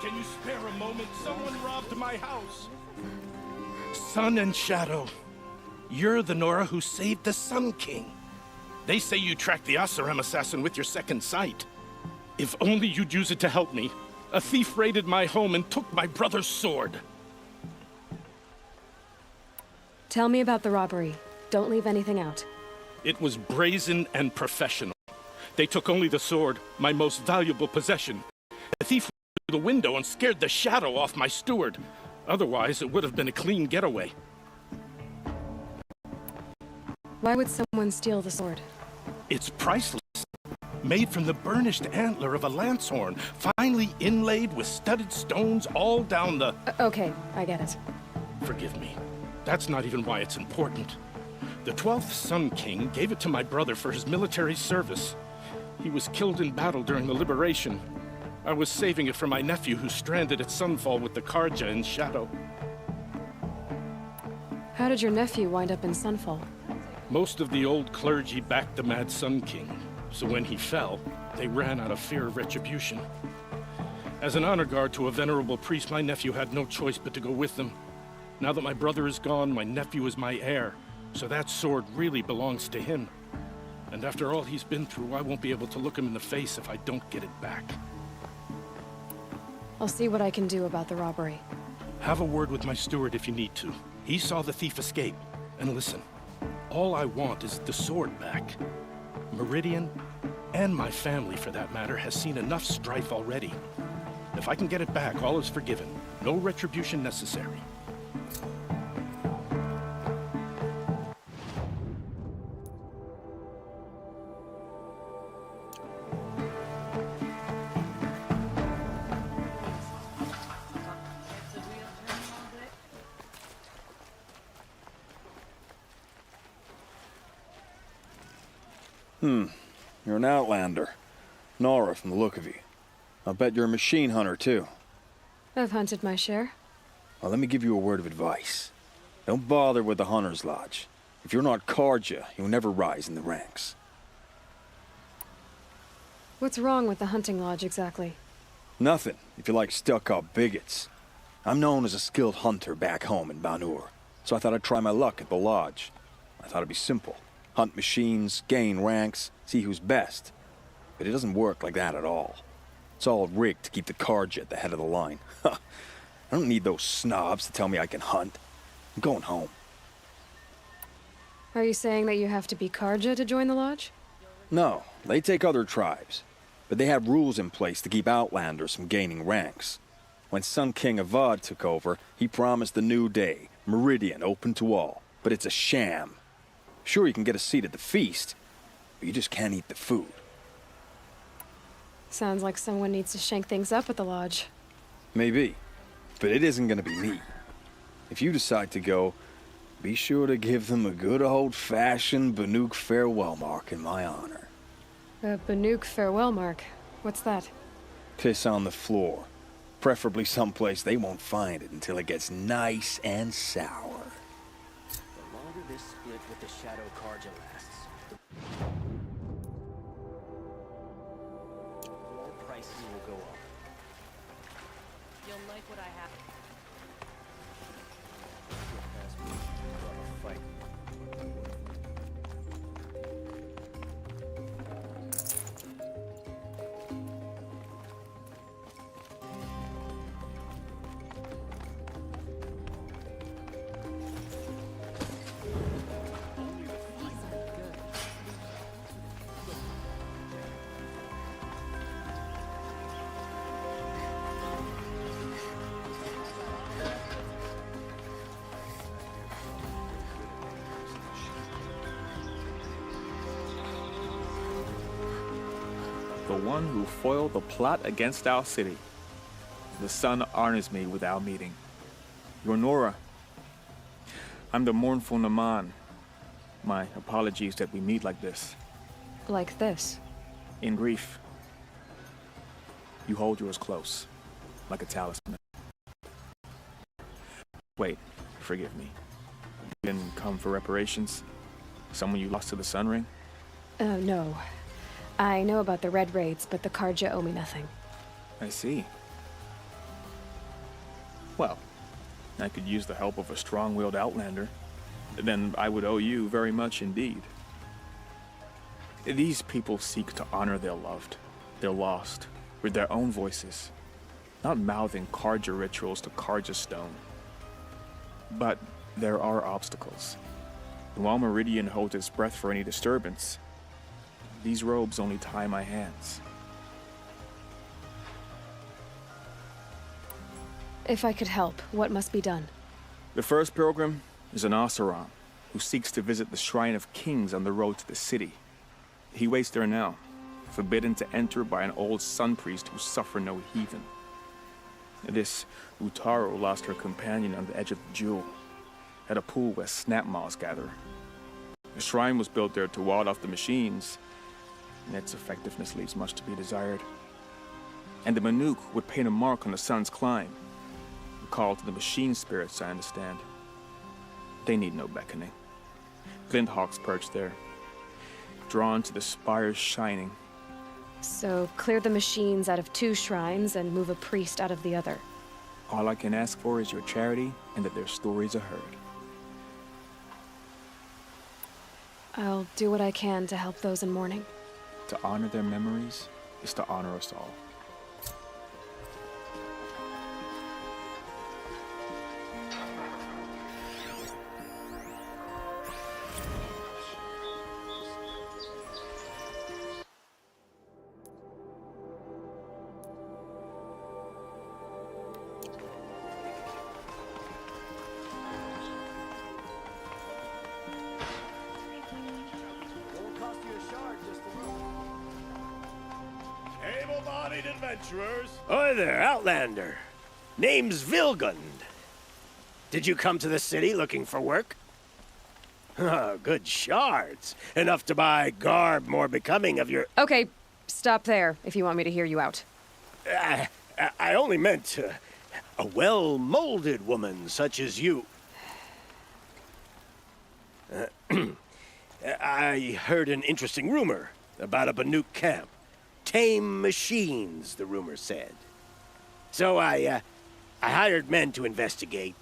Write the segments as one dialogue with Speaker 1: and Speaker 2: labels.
Speaker 1: Can you spare a moment? Someone robbed my house. Sun and Shadow, you're the Nora who saved the Sun King. They say you tracked the Asaram assassin with your second sight. If only you'd use it to help me. A thief raided my home and took my brother's sword.
Speaker 2: Tell me about the robbery. Don't leave anything out.
Speaker 1: It was brazen and professional. They took only the sword, my most valuable possession. The thief went through the window and scared the shadow off my steward. Otherwise, it would have been a clean getaway.
Speaker 2: Why would someone steal the sword?
Speaker 1: It's priceless. Made from the burnished antler of a lancehorn, finely inlaid with studded stones all down the...
Speaker 2: Okay, I get it.
Speaker 1: Forgive me. That's not even why it's important. The 12th Sun King gave it to my brother for his military service. He was killed in battle during the liberation. I was saving it for my nephew who's stranded at Sunfall with the Karja in Shadow.
Speaker 2: How did your nephew wind up in Sunfall?
Speaker 1: Most of the old clergy backed the Mad Sun King, so when he fell, they ran out of fear of retribution. As an honor guard to a venerable priest, my nephew had no choice but to go with them. Now that my brother is gone, my nephew is my heir, so that sword really belongs to him. And after all he's been through, I won't be able to look him in the face if I don't get it back.
Speaker 2: I'll see what I can do about the robbery.
Speaker 1: Have a word with my steward if you need to. He saw the thief escape. And listen, all I want is the sword back. Meridian, and my family for that matter, has seen enough strife already. If I can get it back, all is forgiven. No retribution necessary.
Speaker 3: You're an outlander. Nora from the look of you. I'll bet you're a machine hunter, too.
Speaker 2: I've hunted my share.
Speaker 3: Well, let me give you a word of advice. Don't bother with the Hunter's Lodge. If you're not Karja, you'll never rise in the ranks.
Speaker 2: What's wrong with the hunting lodge, exactly?
Speaker 3: Nothing, if you like stuck-up bigots. I'm known as a skilled hunter back home in Banur, so I thought I'd try my luck at the lodge. I thought it'd be simple. Hunt machines, gain ranks, see who's best. But it doesn't work like that at all. It's all rigged to keep the Karja at the head of the line. I don't need those snobs to tell me I can hunt. I'm going home.
Speaker 2: Are you saying that you have to be Karja to join the lodge?
Speaker 3: No, they take other tribes. But they have rules in place to keep outlanders from gaining ranks. When Sun King Avad took over, he promised a new day, Meridian open to all. But it's a sham. Sure, you can get a seat at the feast, but you just can't eat the food.
Speaker 2: Sounds like someone needs to shank things up at the lodge.
Speaker 3: Maybe, but it isn't gonna be me. If you decide to go, be sure to give them a good old-fashioned Banuk farewell mark in my honor.
Speaker 2: A Banuk farewell mark? What's that?
Speaker 3: Piss on the floor. Preferably someplace they won't find it until it gets nice and sour.
Speaker 4: The longer this split with the Shadow Karja lasts, the more prices will go up.
Speaker 5: You'll like what I have.
Speaker 4: Fight.
Speaker 6: The one who foiled the plot against our city. The sun honors me with our meeting. You're Nora. I'm the mournful Naman. My apologies that we meet like this.
Speaker 2: Like this?
Speaker 6: In grief. You hold yours close, like a talisman. Wait, forgive me. You didn't come for reparations? Someone you lost to the Sun Ring?
Speaker 2: Oh, no. I know about the Red Raids, but the Karja owe me nothing.
Speaker 6: I see. Well, I could use the help of a strong-willed outlander. Then I would owe you very much indeed. These people seek to honor their loved, their lost, with their own voices, not mouthing Carja rituals to Carja stone. But there are obstacles. And while Meridian holds its breath for any disturbance, these robes only tie my hands.
Speaker 2: If I could help, what must be done?
Speaker 6: The first pilgrim is an Oseram who seeks to visit the Shrine of Kings on the road to the city. He waits there now, forbidden to enter by an old sun priest who suffer no heathen. This Utaro lost her companion on the edge of the jewel, at a pool where snap moths gather. The shrine was built there to ward off the machines, and its effectiveness leaves much to be desired. And the Manuk would paint a mark on the sun's climb, a call to the machine spirits, I understand. They need no beckoning. Glint hawks perch there, drawn to the spires shining.
Speaker 2: So, clear the machines out of 2 shrines and move a priest out of the other.
Speaker 6: All I can ask for is your charity and that their stories are heard.
Speaker 2: I'll do what I can to help those in mourning.
Speaker 6: To honor their memories is to honor us all.
Speaker 7: Able-bodied adventurers.
Speaker 8: Oi there, Outlander. Name's Vilgund. Did you come to the city looking for work? Good shards. Enough to buy garb more becoming of your...
Speaker 2: Okay, stop there if you want me to hear you out.
Speaker 8: I only meant a well-molded woman such as you. I heard an interesting rumor about a Banuk camp. Tame machines, the rumor said. So I hired men to investigate.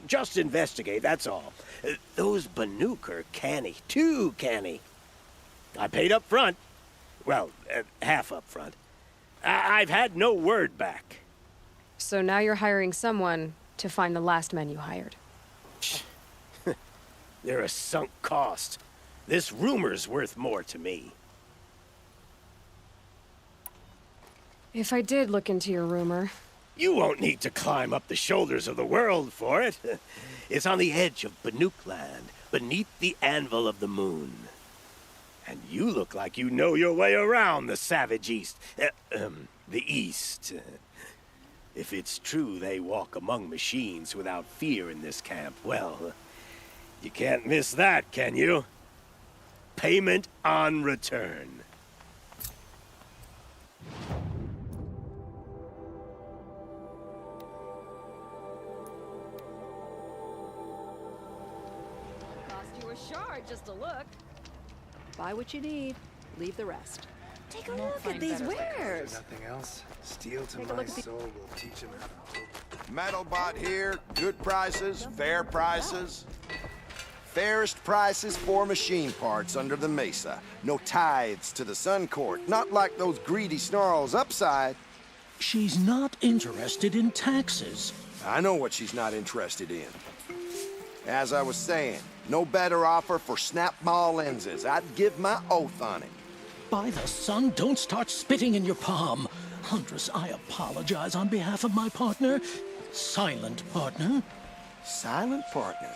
Speaker 8: Just investigate, that's all. Those Banuk are canny, too canny. I paid up front. Well, half up front. I've had no word back.
Speaker 2: So now you're hiring someone to find the last men you hired.
Speaker 8: They're a sunk cost. This rumor's worth more to me.
Speaker 2: If I did look into your rumor...
Speaker 8: You won't need to climb up the shoulders of the world for it. It's on the edge of Banuk land, beneath the anvil of the moon. And you look like you know your way around the savage east. The east. If it's true they walk among machines without fear in this camp, well, you can't miss that, can you? Payment on return.
Speaker 5: Cost you a shard just to look. Buy what you need, leave the rest. Take a look at these wares.
Speaker 9: Nothing else. Steel to
Speaker 5: Take a
Speaker 9: my
Speaker 5: look at the-
Speaker 9: soul will teach him how to...
Speaker 10: Metalbot here, good prices, fair prices. Fairest prices for machine parts under the mesa. No tithes to the Sun Court, not like those greedy snarls upside.
Speaker 11: She's not interested in taxes.
Speaker 10: I know what she's not interested in. As I was saying, no better offer for snap mall lenses. I'd give my oath on it.
Speaker 11: By the sun, don't start spitting in your palm. Huntress, I apologize on behalf of my partner. Silent partner.
Speaker 10: Silent partner?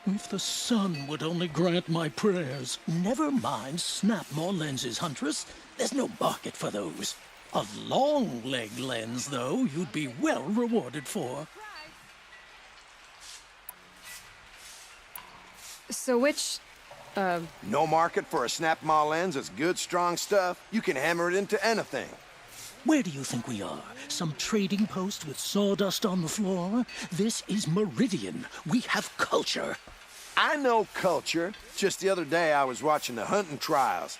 Speaker 11: If the sun would only grant my prayers. Never mind snap more lenses, Huntress. There's no market for those. A long leg lens, though, you'd be well rewarded for.
Speaker 2: So which...
Speaker 10: No market for a snap mall lens is good, strong stuff. You can hammer it into anything.
Speaker 11: Where do you think we are? Some trading post with sawdust on the floor? This is Meridian. We have culture.
Speaker 10: I know culture. Just the other day I was watching the hunting trials.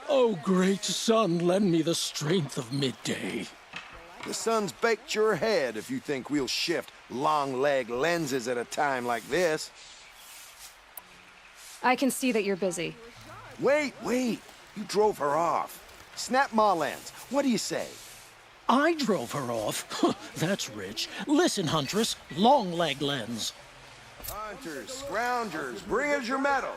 Speaker 11: Oh, great sun, lend me the strength of midday.
Speaker 10: The sun's baked your head if you think we'll shift long-leg lenses at a time like this.
Speaker 2: I can see that you're busy.
Speaker 10: Wait. You drove her off. Snap my lens. What do you say?
Speaker 11: I drove her off. That's rich. Listen, Huntress, long leg lens.
Speaker 10: Hunters, scroungers, bring us your medal.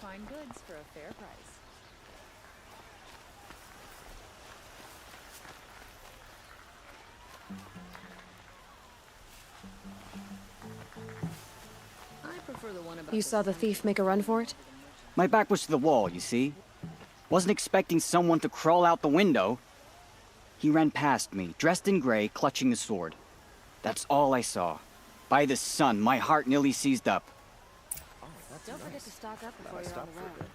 Speaker 5: Fine goods for a fair price. I prefer the one about
Speaker 2: You saw the thief make a run for it?
Speaker 7: My back was to the wall, you see? Wasn't expecting someone to crawl out the window. He ran past me, dressed in gray, clutching a sword. That's all I saw. By the sun, my heart nearly seized up.
Speaker 5: Don't forget to stock up before you're on the road.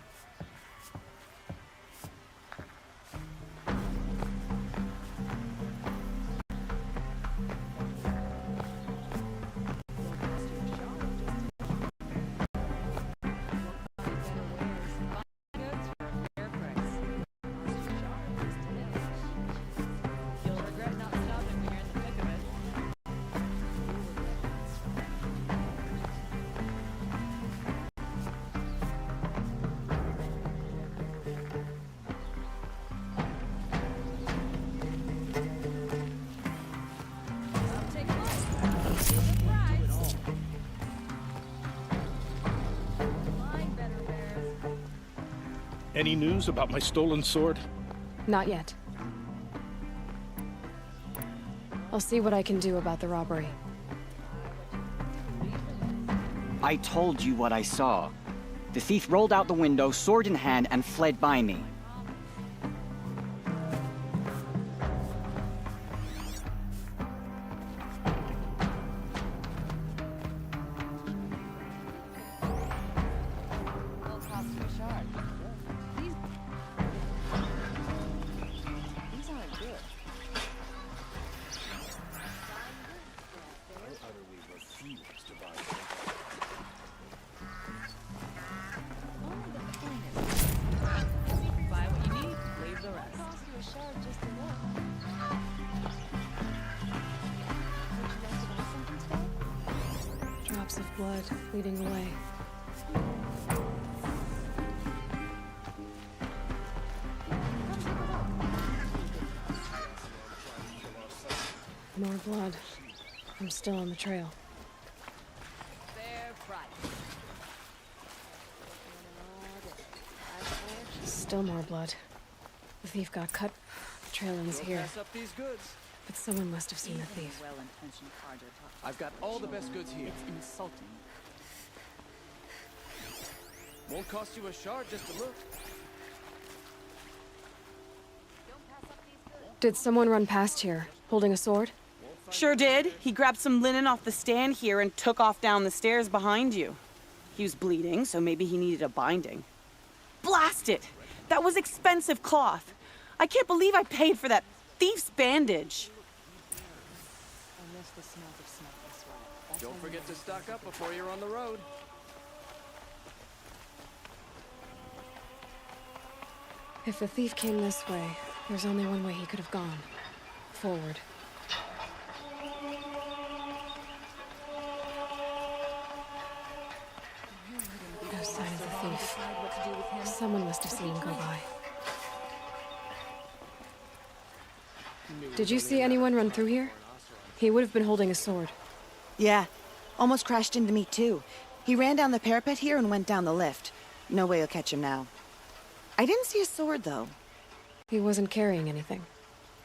Speaker 1: Any news about my stolen sword?
Speaker 2: Not yet. I'll see what I can do about the robbery.
Speaker 7: I told you what I saw. The thief rolled out the window, sword in hand, and fled by me.
Speaker 2: Drops of blood leading away. More blood. I'm still on the trail.
Speaker 5: Fair price.
Speaker 2: Still more blood. The thief got cut. The trail ends here.
Speaker 4: Pass up these goods.
Speaker 2: But someone must have seen the thief.
Speaker 5: Well-intentioned cards are tough.
Speaker 4: I've got all the best goods here.
Speaker 5: It's insulting.
Speaker 4: Won't cost you a shard just to look.
Speaker 2: Did someone run past here, holding a sword?
Speaker 12: Sure did. He grabbed some linen off the stand here and took off down the stairs behind you. He was bleeding, so maybe he needed a binding. Blast it! That was expensive cloth. I can't believe I paid for that thief's bandage.
Speaker 4: Don't forget to stock up before you're on the road.
Speaker 2: If the thief came this way, there's only one way he could have gone. Forward. No sign of the thief. Someone must have seen him go by. Did you see anyone run through here? He would have been holding a sword.
Speaker 13: Yeah. Almost crashed into me, too. He ran down the parapet here and went down the lift. No way you'll catch him now. I didn't see a sword, though.
Speaker 2: He wasn't carrying anything.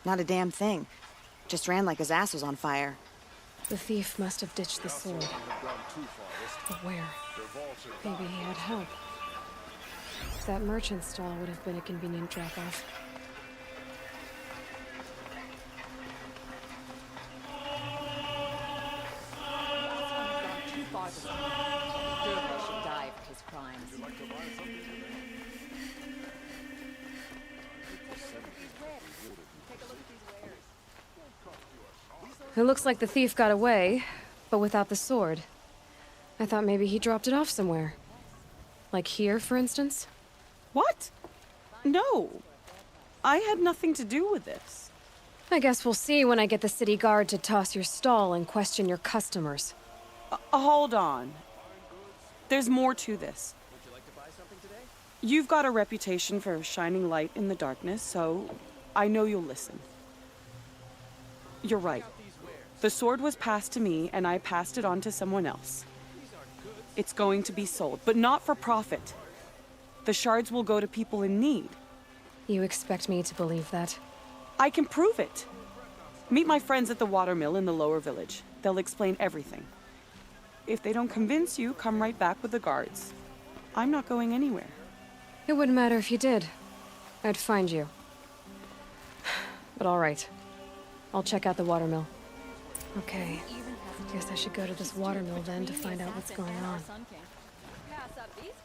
Speaker 13: Not a damn thing. Just ran like his ass was on fire.
Speaker 2: The thief must have ditched the sword. But where? Maybe he had help. That merchant stall would have been a convenient drop-off.
Speaker 5: Should die for his crimes.
Speaker 2: It looks like the thief got away, but without the sword. I thought maybe he dropped it off somewhere. Like here, for instance?
Speaker 12: What? No. I had nothing to do with this.
Speaker 2: I guess we'll see when I get the city guard to toss your stall and question your customers.
Speaker 12: Hold on. There's more to this. You've got a reputation for shining light in the darkness, so I know you'll listen. You're right. The sword was passed to me, and I passed it on to someone else. It's going to be sold, but not for profit. The shards will go to people in need.
Speaker 2: You expect me to believe that?
Speaker 12: I can prove it. Meet my friends at the watermill in the lower village. They'll explain everything. If they don't convince you, come right back with the guards. I'm not going anywhere.
Speaker 2: It wouldn't matter if you did. I'd find you. But all right. I'll check out the watermill. Okay. Guess I should go to this watermill then to find out what's going on.
Speaker 5: Pass up these goods.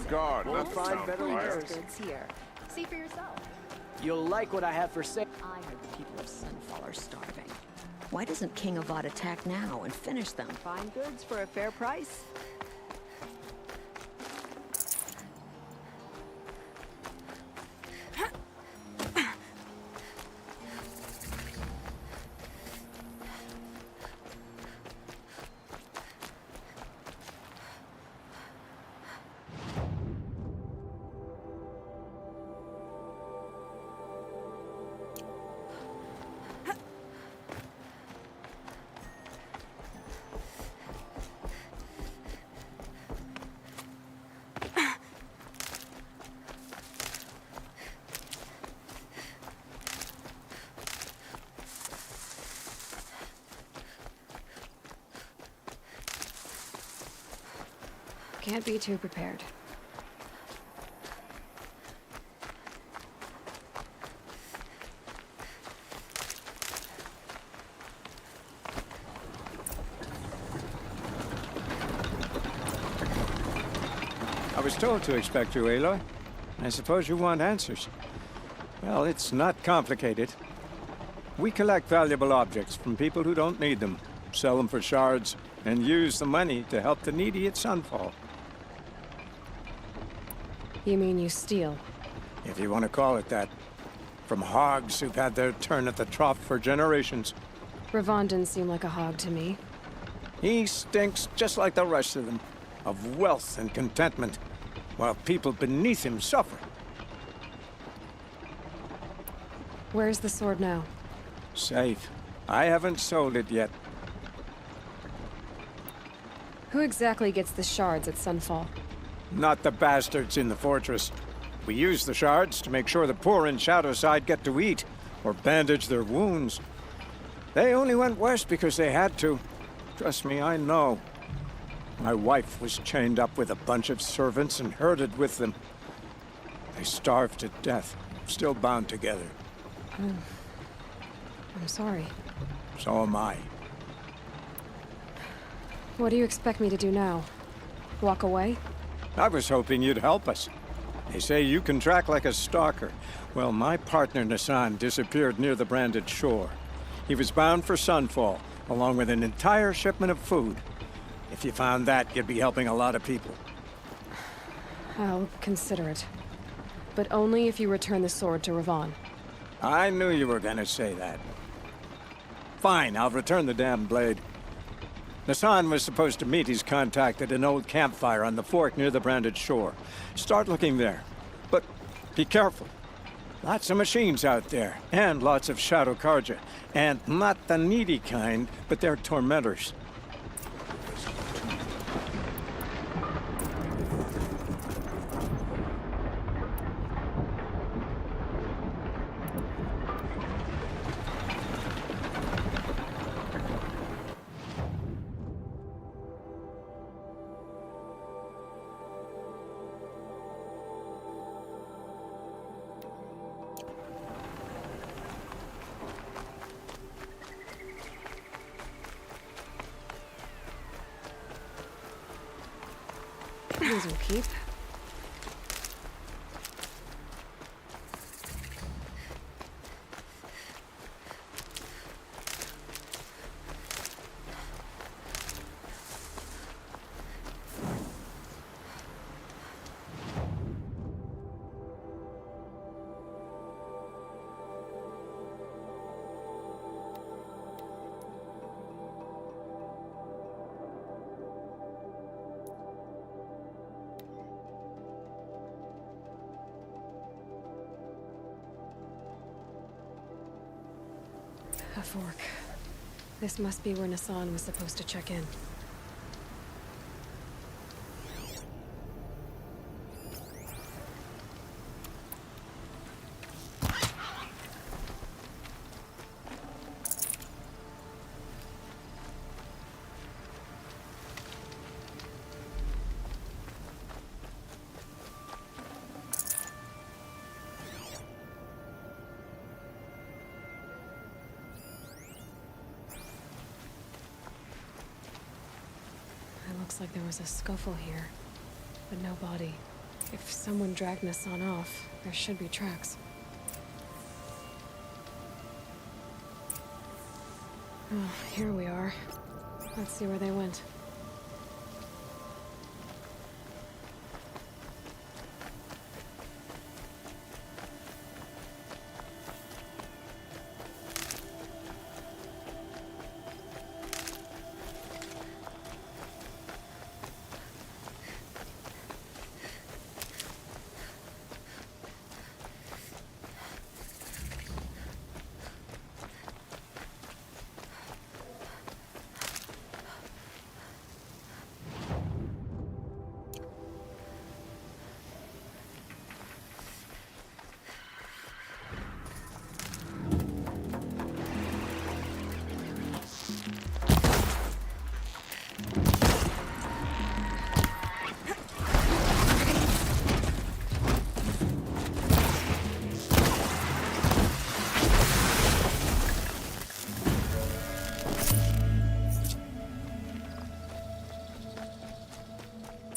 Speaker 10: Guard,
Speaker 5: You'll
Speaker 10: not
Speaker 5: find
Speaker 10: town
Speaker 5: better
Speaker 10: crier.
Speaker 5: goods here. See for yourself.
Speaker 4: You'll like what I have for sale.
Speaker 5: I heard the people of Sunfall are starving. Why doesn't King Avad attack now and finish them? Find goods for a fair price.
Speaker 2: Can't be too prepared.
Speaker 14: I was told to expect you, Aloy. I suppose you want answers. Well, it's not complicated. We collect valuable objects from people who don't need them, sell them for shards, and use the money to help the needy at Sunfall.
Speaker 2: You mean you steal?
Speaker 14: If you want to call it that. From hogs who've had their turn at the trough for generations.
Speaker 2: Ravon didn't seem like a hog to me.
Speaker 14: He stinks just like the rest of them, of wealth and contentment, while people beneath him suffer.
Speaker 2: Where's the sword now?
Speaker 14: Safe. I haven't sold it yet.
Speaker 2: Who exactly gets the shards at Sunfall?
Speaker 14: Not the bastards in the fortress. We use the shards to make sure the poor in Shadowside get to eat, or bandage their wounds. They only went west because they had to. Trust me, I know. My wife was chained up with a bunch of servants and herded with them. They starved to death, still bound together.
Speaker 2: Oh. I'm sorry.
Speaker 14: So am I.
Speaker 2: What do you expect me to do now? Walk away?
Speaker 14: I was hoping you'd help us. They say you can track like a stalker. Well, my partner Nassan disappeared near the branded shore. He was bound for Sunfall, along with an entire shipment of food. If you found that, you'd be helping a lot of people.
Speaker 2: I'll consider it. But only if you return the sword to Ravon.
Speaker 14: I knew you were gonna say that. Fine, I'll return the damn blade. Nassan was supposed to meet his contact at an old campfire on the fork near the branded shore. Start looking there. But be careful. Lots of machines out there, and lots of Shadow Karja. And not the needy kind, but they're tormentors.
Speaker 2: These will keep. A fork. This must be where Nassan was supposed to check in. Looks like there was a scuffle here, but no body. If someone dragged Nassan off, there should be tracks. Oh, here we are. Let's see where they went.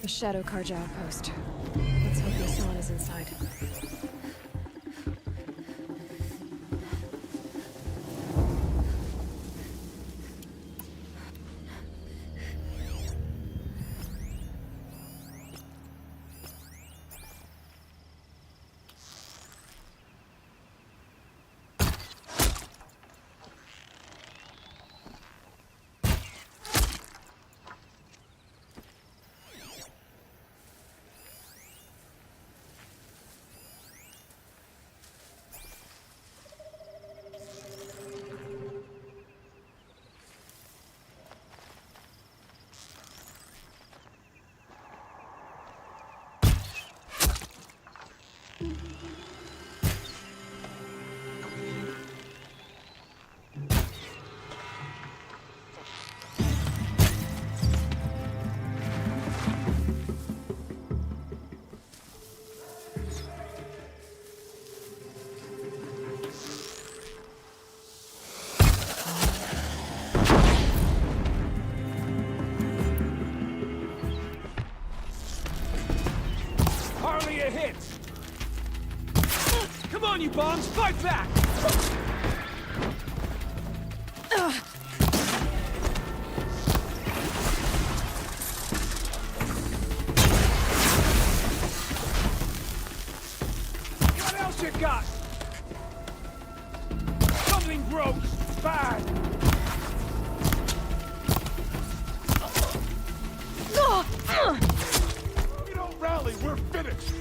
Speaker 2: The Shadow Karja outpost. Let's hope Hassan is inside.
Speaker 15: Hardly a hit! Come on, you bombs! Fight back! What else you got? Something broke! Bad!
Speaker 16: If we don't rally, we're finished!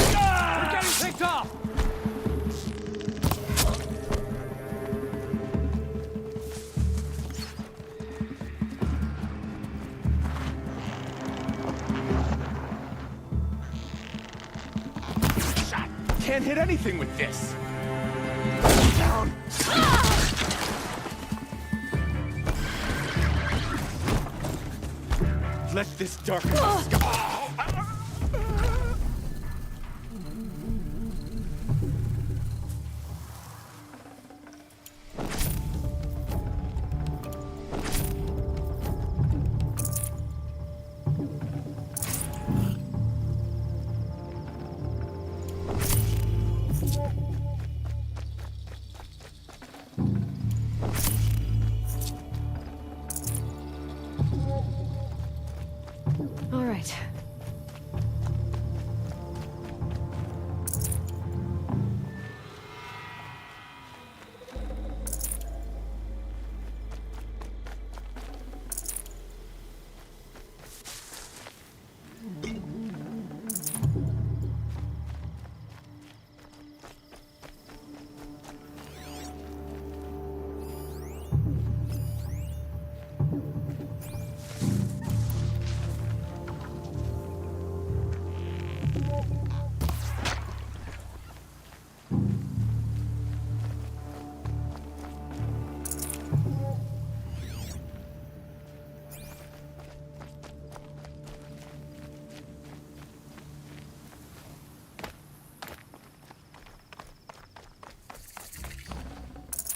Speaker 15: We're getting picked off!
Speaker 16: Can't hit anything with this! Down! Let this darkness go!
Speaker 2: All right.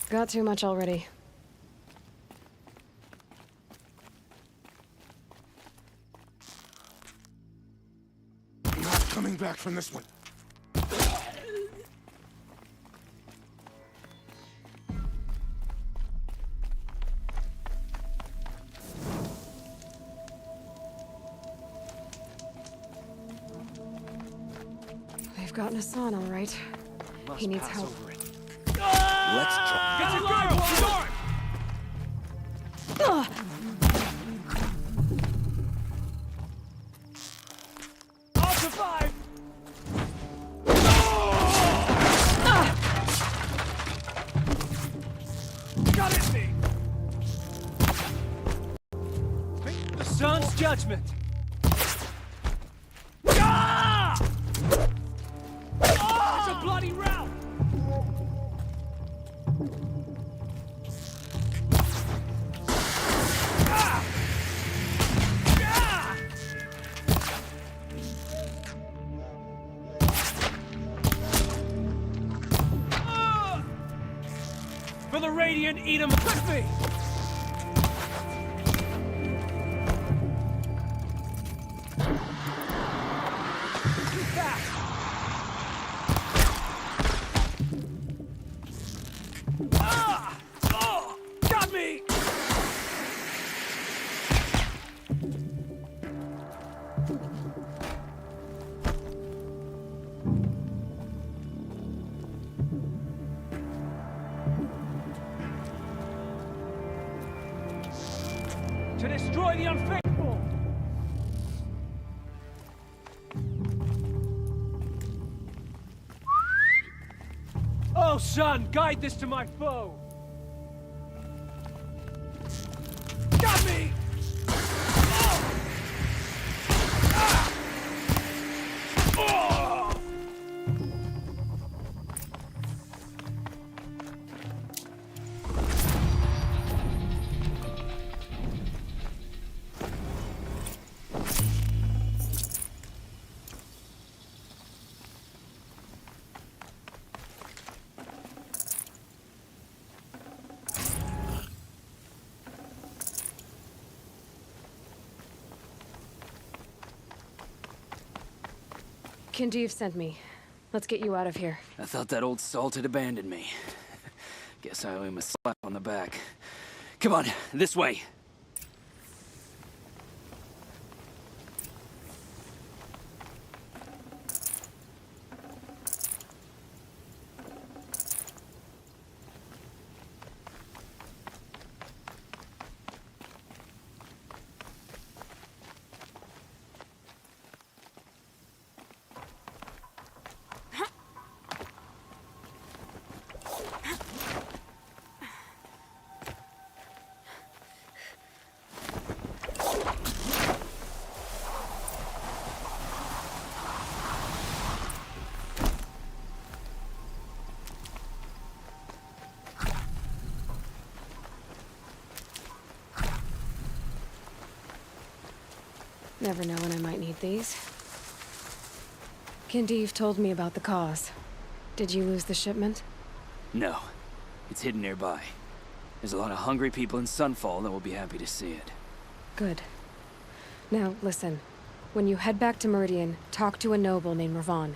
Speaker 2: Got too much already.
Speaker 16: Not coming back from this one.
Speaker 2: They've gotten Hassan, all right. He needs help.
Speaker 10: Let's try.
Speaker 15: Get your guard! I'll survive! Got it, me! The sun's judgment! Ah! It's a bloody rout! Radiant eat 'em with me! Too fast! Ah! Oh! Got me! To destroy the unfaithful! Oh, son, guide this to my foe! Got me! Oh! Ah! Oh!
Speaker 2: Kinjeev sent me. Let's get you out of here.
Speaker 4: I thought that old salt had abandoned me. Guess I owe him a slap on the back. Come on, this way.
Speaker 2: Never know when I might need these. Kinjeev told me about the cause. Did you lose the shipment?
Speaker 4: No. It's hidden nearby. There's a lot of hungry people in Sunfall that will be happy to see it.
Speaker 2: Good. Now, listen. When you head back to Meridian, talk to a noble named Ravan.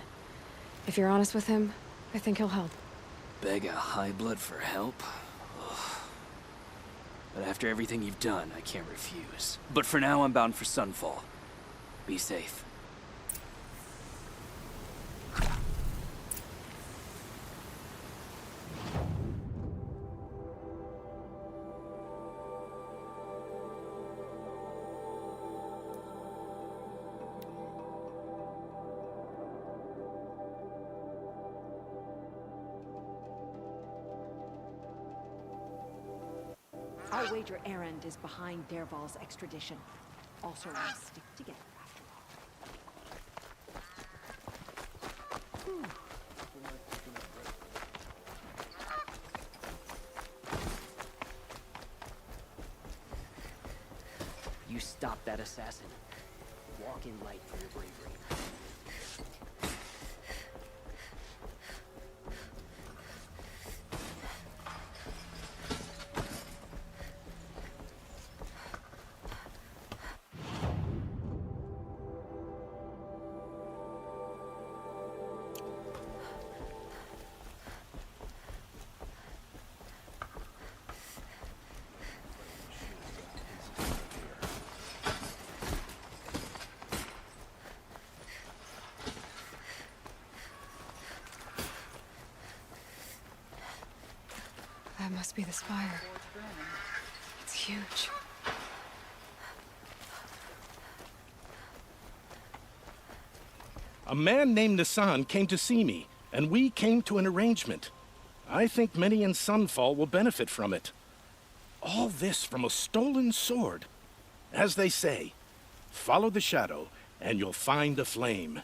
Speaker 2: If you're honest with him, I think he'll help.
Speaker 4: Beg a high blood for help? Ugh. But after everything you've done, I can't refuse. But for now, I'm bound for Sunfall. Be safe.
Speaker 5: I'll wager Erend is behind Dervahl's extradition. Also, we'll stick together after all.
Speaker 4: You stop that assassin. Walk in light for your bravery.
Speaker 2: That must be the spire. It's huge.
Speaker 1: A man named Nissan came to see me, and we came to an arrangement. I think many in Sunfall will benefit from it. All this from a stolen sword. As they say, follow the shadow, and you'll find the flame.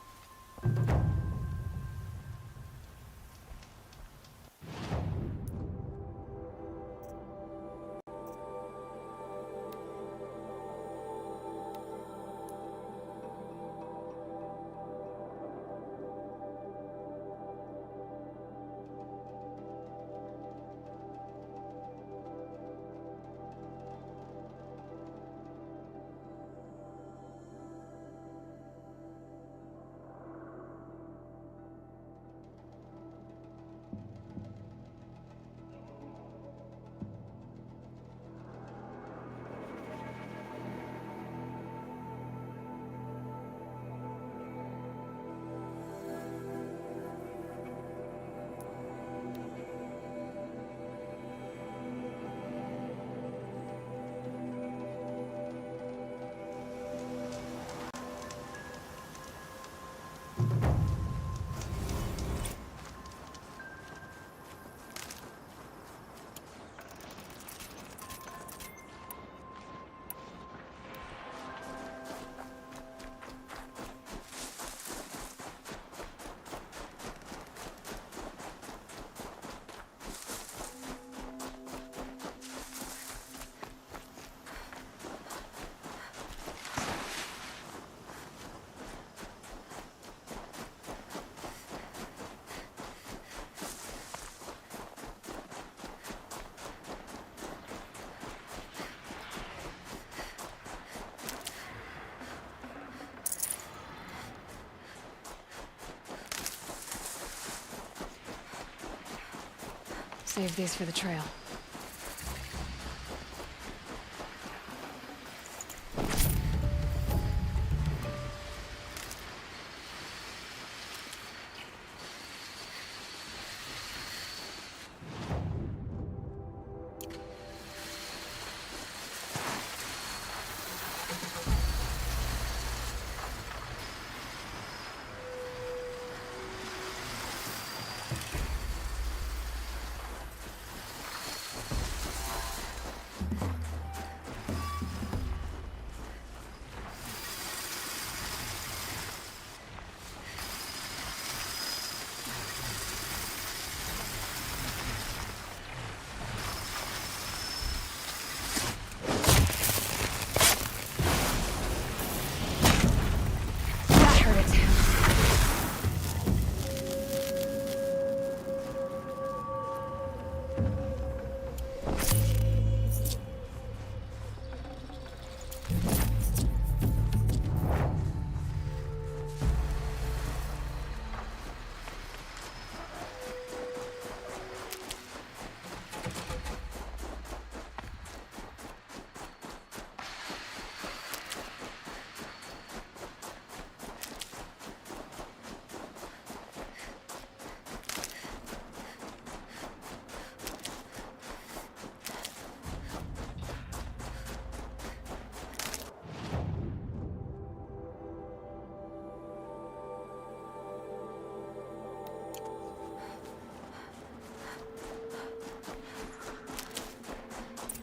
Speaker 2: Save these for the trail.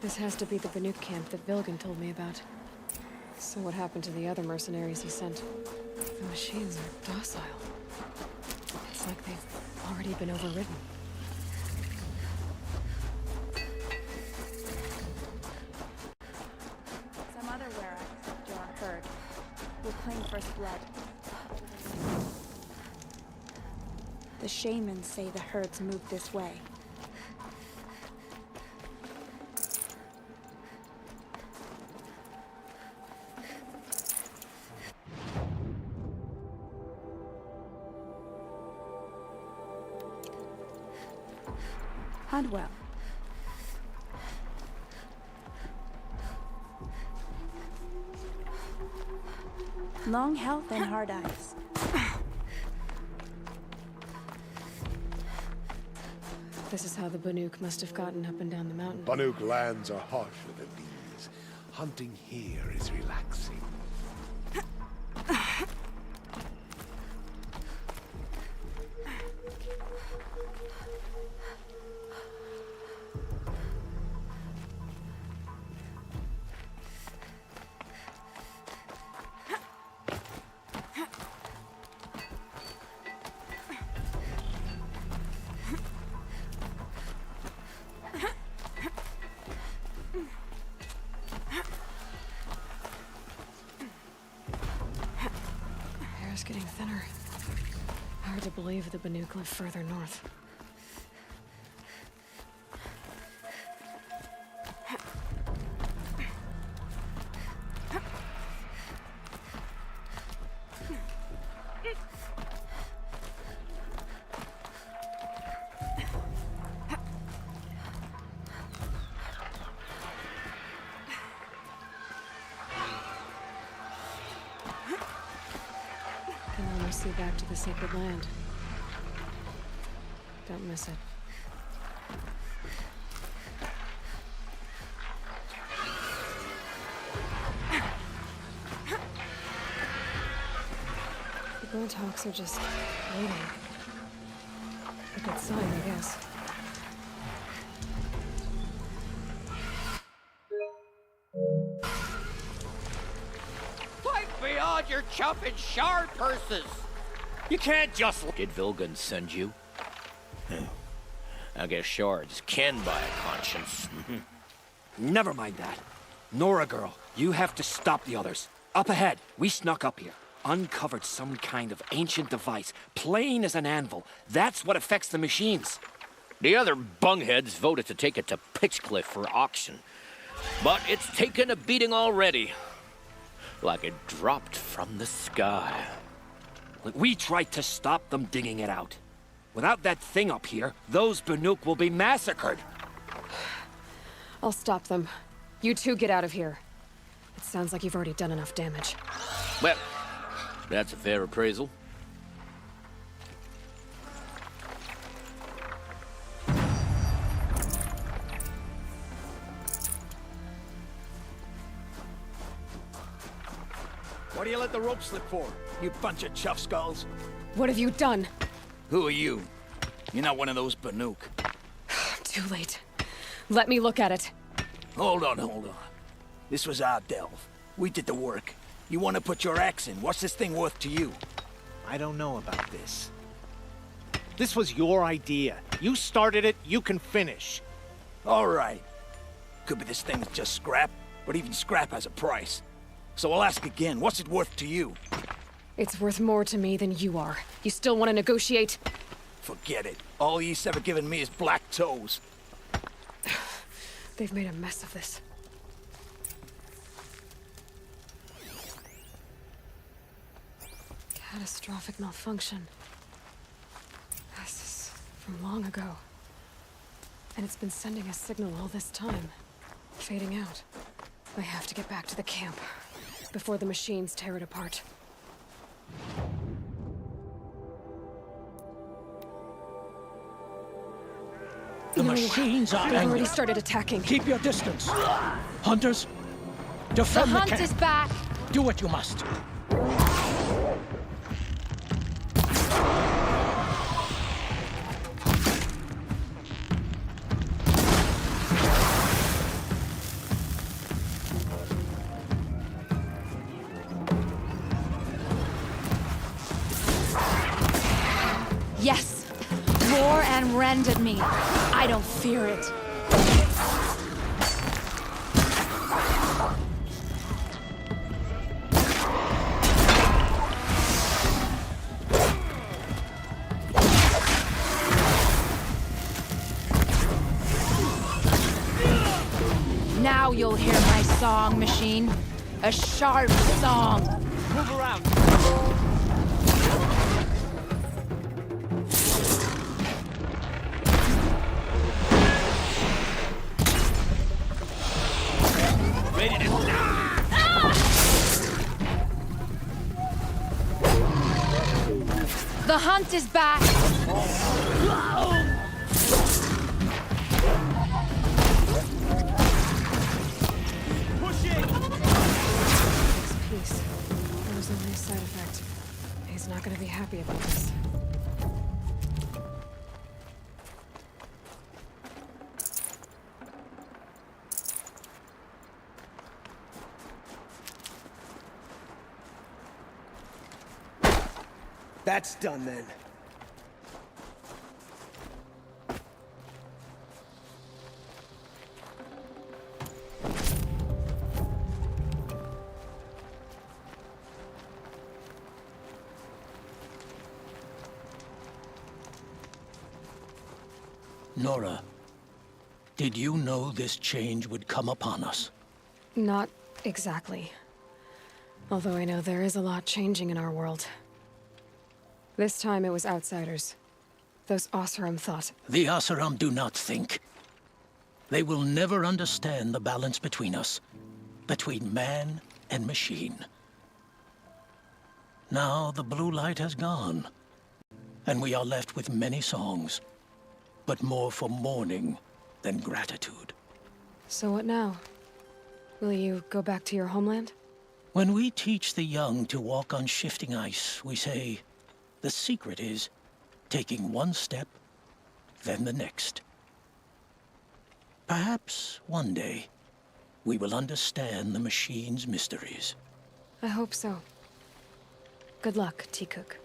Speaker 2: This has to be the Banuk camp that Vilgan told me about. So what happened to the other mercenaries he sent? The machines are docile. It's like they've already been overridden.
Speaker 17: Some other Werax to our herd. We'll claim first blood. The shamans say the herds move this way. Well. Long health and hard eyes.
Speaker 2: This is how the Banuk must have gotten up and down the mountain.
Speaker 9: Banuk lands are harsher than these. Hunting here is relaxing.
Speaker 2: Getting thinner. Hard to believe the Banuk live further north. See back to the sacred land. Don't miss it. The Burnthawks are just waiting. A good sign, I guess.
Speaker 18: Fight beyond your chopping shard purses! You can't just... Did Vilgan send you? I guess shards can buy a conscience.
Speaker 19: Never mind that. Nora girl, you have to stop the others. Up ahead, we snuck up here. Uncovered some kind of ancient device, plain as an anvil. That's what affects the machines.
Speaker 18: The other bungheads voted to take it to Pitchcliff for auction. But it's taken a beating already. Like it dropped from the sky.
Speaker 19: We tried to stop them digging it out. Without that thing up here, those Banuk will be massacred.
Speaker 2: I'll stop them. You two get out of here. It sounds like you've already done enough damage.
Speaker 18: Well, that's a fair appraisal.
Speaker 20: What do you let the rope slip for, you bunch of chuff skulls?
Speaker 2: What have you done?
Speaker 20: Who are you? You're not one of those Banuk.
Speaker 2: Too late. Let me look at it.
Speaker 20: Hold on. This was our delve. We did the work. You want to put your axe in? What's this thing worth to you?
Speaker 16: I don't know about this. This was your idea. You started it, you can finish.
Speaker 20: All right. Could be this thing's just scrap, but even scrap has a price. So I'll ask again, what's it worth to you?
Speaker 2: It's worth more to me than you are. You still want to negotiate?
Speaker 20: Forget it. All ye's ever given me is black toes.
Speaker 2: They've made a mess of this. Catastrophic malfunction. This is from long ago. And it's been sending a signal all this time. Fading out. I have to get back to the camp before the machines tear it apart.
Speaker 11: The machines are
Speaker 2: They've already
Speaker 11: angry.
Speaker 2: started attacking.
Speaker 11: Keep your distance. Hunters, defend the
Speaker 17: hunt
Speaker 11: camp.
Speaker 17: is back.
Speaker 11: Do what you must.
Speaker 17: Yes. Roar and rend at me. I don't fear it. Now you'll hear my song, machine. A sharp song.
Speaker 16: Move around.
Speaker 20: Ready to...
Speaker 17: The hunt is back.
Speaker 2: Peace. That was only a side effect. He's not gonna be happy about this.
Speaker 8: That's done then.
Speaker 11: Nora, did you know this change would come upon us?
Speaker 2: Not exactly. Although I know there is a lot changing in our world. This time it was outsiders. Those Oseram thought.
Speaker 11: The Oseram do not think. They will never understand the balance between us, between man and machine. Now the blue light has gone, and we are left with many songs, but more for mourning than gratitude.
Speaker 2: So what now? Will you go back to your homeland?
Speaker 11: When we teach the young to walk on shifting ice, we say, the secret is taking one step, then the next. Perhaps one day, we will understand the machine's mysteries.
Speaker 2: I hope so. Good luck, T-Cook.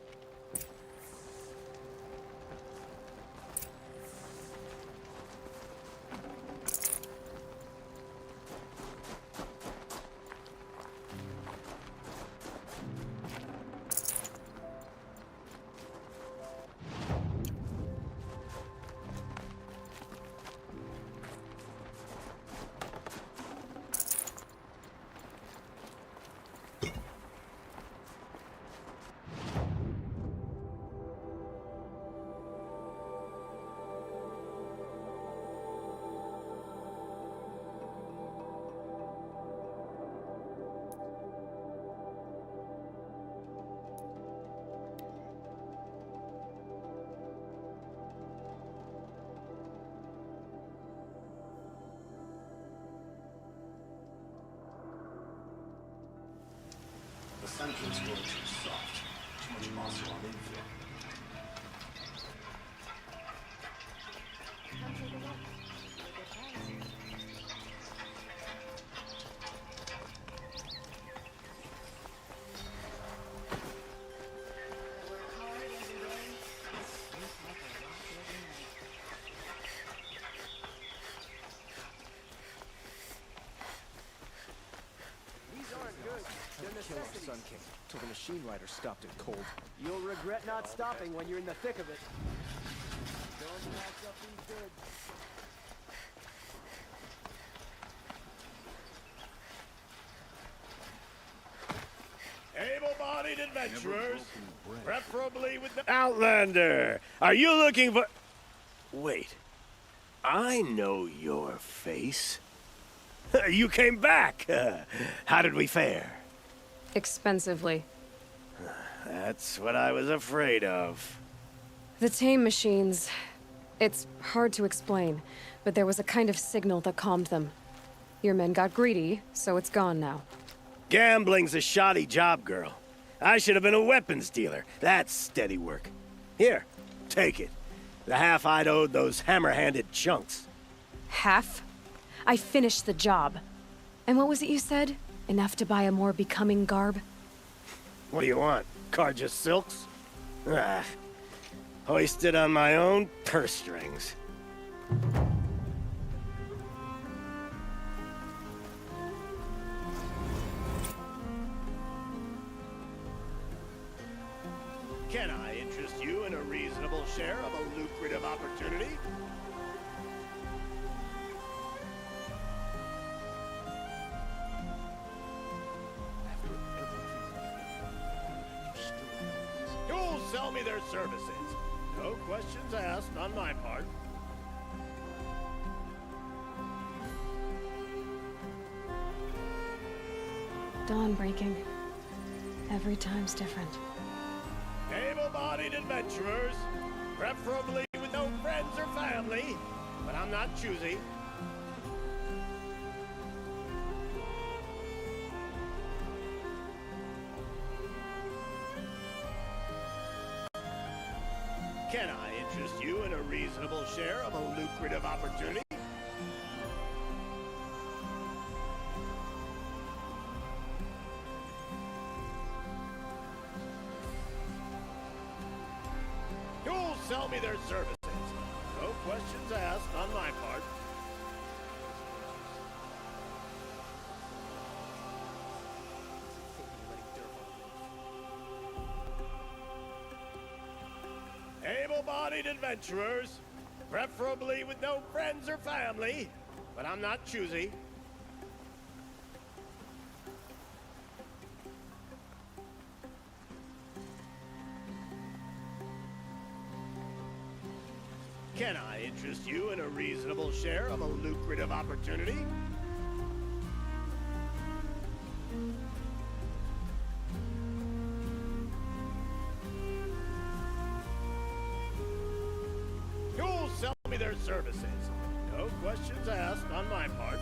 Speaker 10: The Sunken's were too soft. Too much muscle on infill.
Speaker 15: Kill our Sun King till the machine rider stopped it cold.
Speaker 21: You'll regret not stopping when you're in the thick of it. Don't pass up these goods.
Speaker 8: Able-bodied adventurers, preferably with the Outlander. Are you looking for... Wait. I know your face. You came back. How did we fare?
Speaker 2: Expensively.
Speaker 8: That's what I was afraid of.
Speaker 2: The tame machines... It's hard to explain, but there was a kind of signal that calmed them. Your men got greedy, so it's gone now.
Speaker 8: Gambling's a shoddy job, girl. I should have been a weapons dealer. That's steady work. Here, take it. The half I'd owed those hammer-handed chunks.
Speaker 2: Half? I finished the job. And what was it you said? Enough to buy a more becoming garb?
Speaker 8: What do you want? Carja silks? Ah, hoisted on my own purse strings. Can I interest you in a reasonable share of a lucrative opportunity? You'll sell me their services. No questions asked on my part.
Speaker 2: Dawn breaking. Every time's different.
Speaker 8: Able-bodied adventurers, preferably with no friends or family, but I'm not choosy. Can I interest you in a reasonable share of a lucrative opportunity? You'll sell me their services. No questions asked on my part. Able-bodied adventurers, preferably with no friends or family, but I'm not choosy. Can I interest you in a reasonable share of a lucrative opportunity? You'll sell me their services. No questions asked on my part.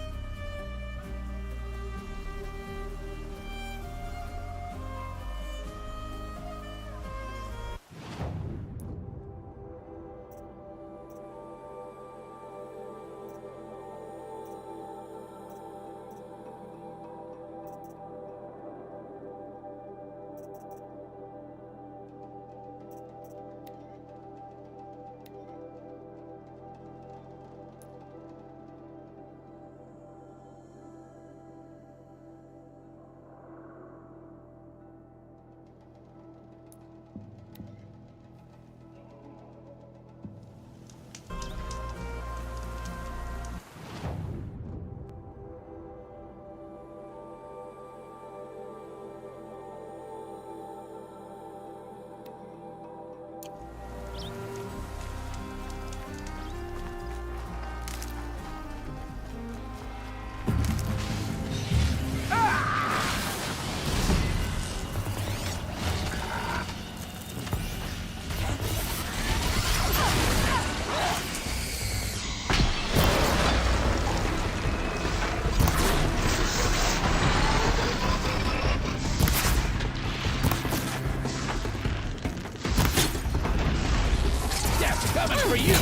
Speaker 1: for you!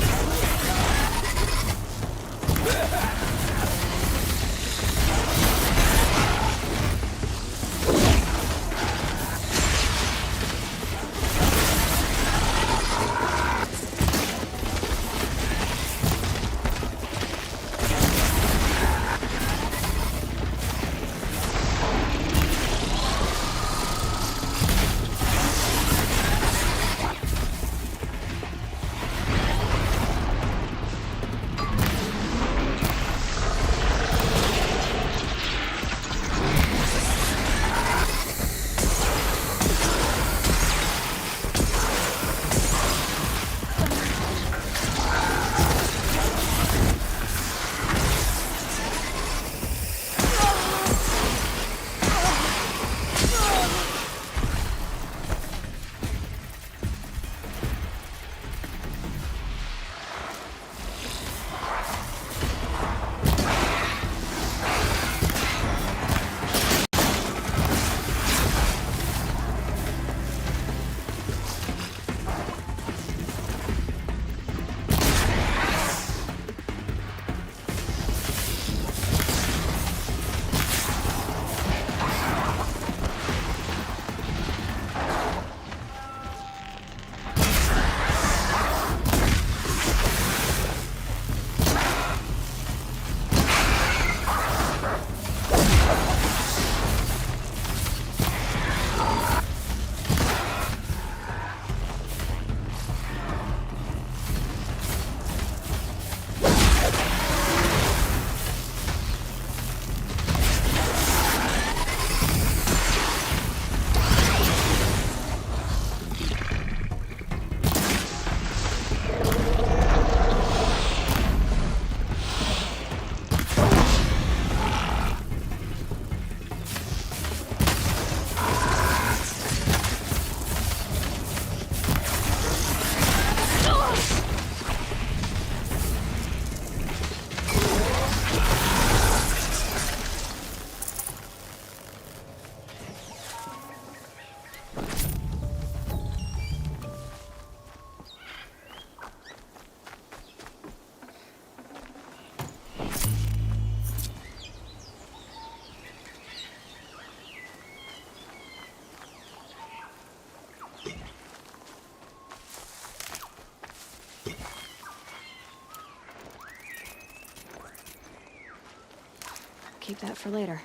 Speaker 2: Keep that for later.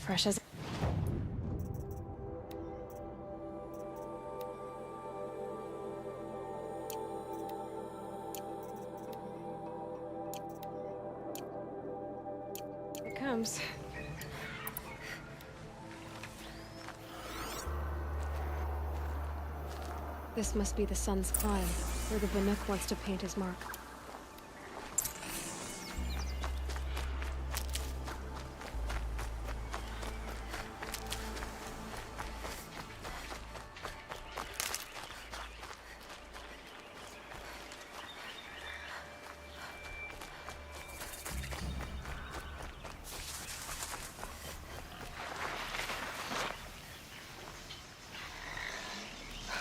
Speaker 2: Fresh as... Here it comes. This must be the sun's climb, where the Banuk wants to paint his mark.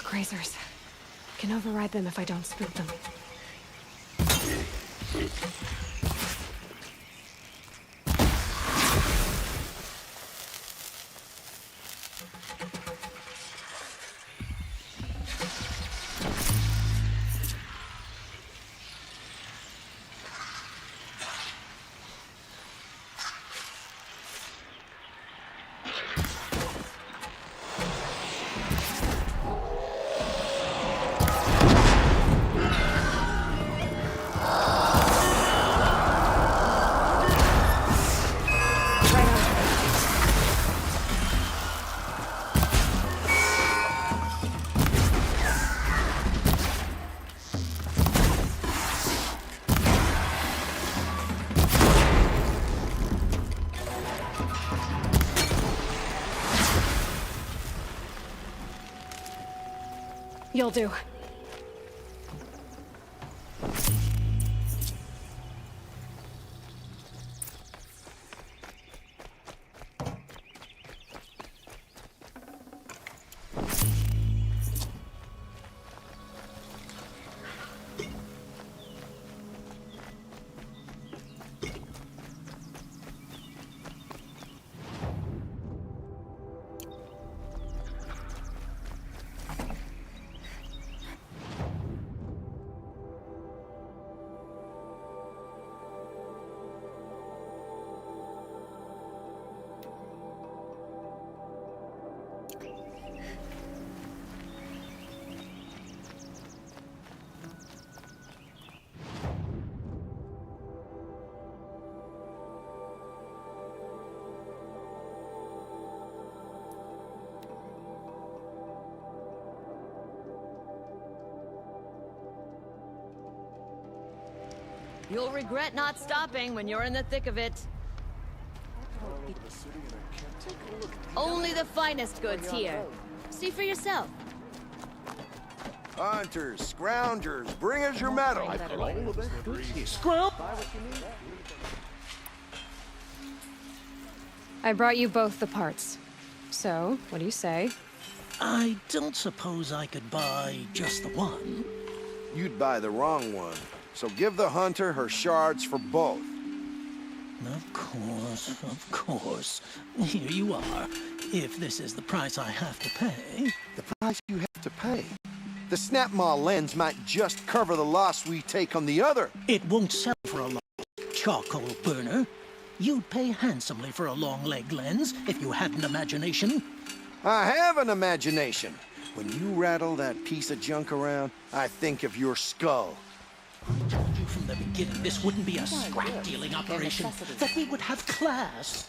Speaker 2: Grazers. Can override them if I don't spook them. You'll do.
Speaker 5: You'll regret not stopping when you're in the thick of it. Only the finest goods here. See for yourself.
Speaker 10: Hunters, scroungers, bring us your metal.
Speaker 11: Scrump!
Speaker 2: I brought you both the parts. So, what do you say?
Speaker 11: I don't suppose I could buy just the one.
Speaker 10: You'd buy the wrong one. So give the hunter her shards for both.
Speaker 11: Of course. Here you are. If this is the price I have to pay.
Speaker 10: The price you have to pay? The snap-maw lens might just cover the loss we take on the other.
Speaker 11: It won't sell for a charcoal burner. You'd pay handsomely for a long-leg lens if you had an imagination.
Speaker 10: I have an imagination. When you rattle that piece of junk around, I think of your skull.
Speaker 11: I told you from the beginning this wouldn't be a scrap-dealing operation, that we would have class.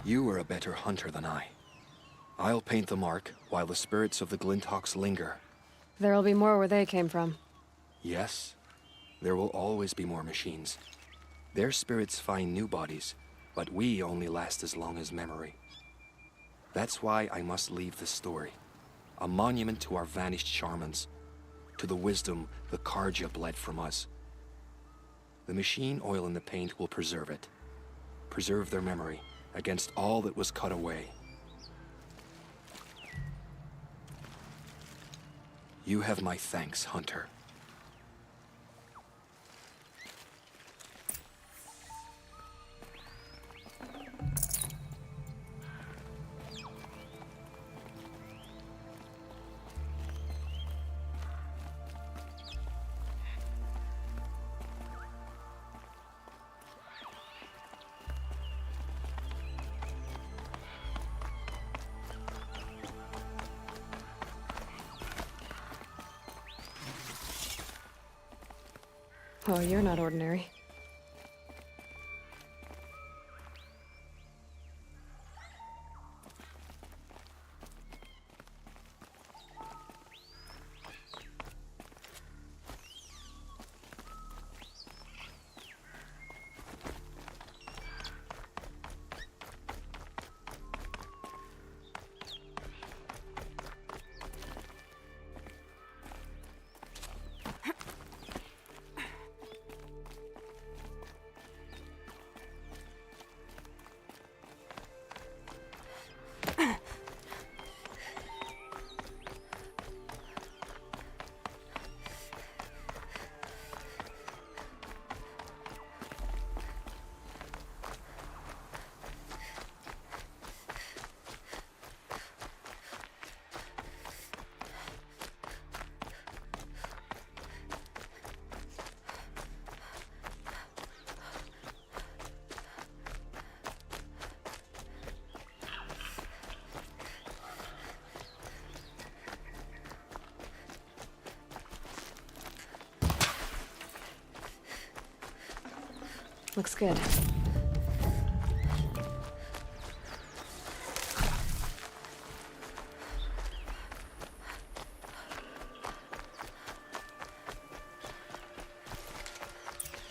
Speaker 3: You are a better hunter than I. I'll paint the mark while the spirits of the Glinthawks linger.
Speaker 2: There'll be more where they came from.
Speaker 3: Yes, there will always be more machines. Their spirits find new bodies, but we only last as long as memory. That's why I must leave this story. A monument to our vanished shamans, to the wisdom the Karja bled from us. The machine oil in the paint will preserve it. Preserve their memory against all that was cut away. You have my thanks, Hunter.
Speaker 2: Oh, you're not ordinary. Looks good.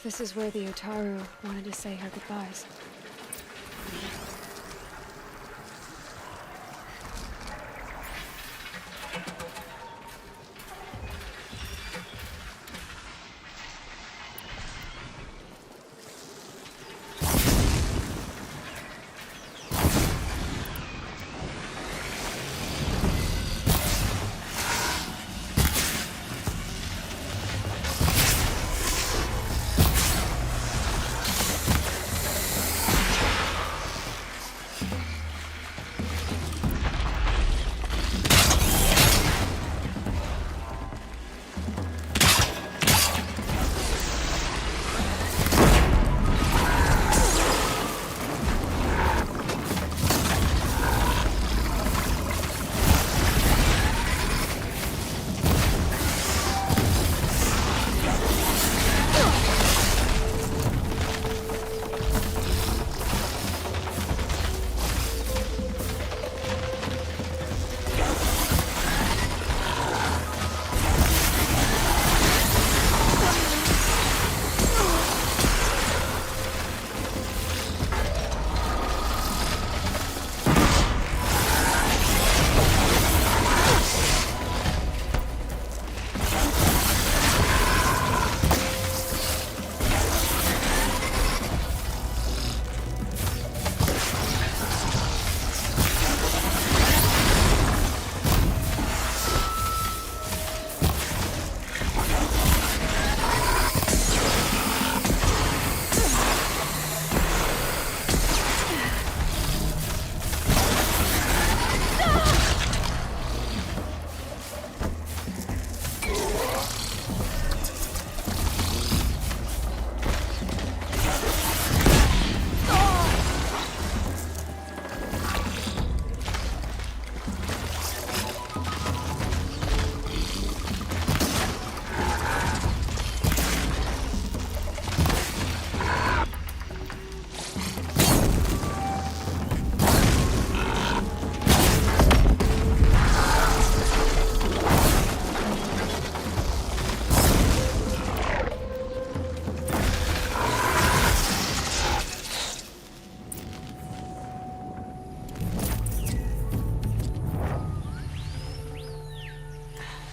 Speaker 2: This is where the Utaru wanted to say her goodbyes.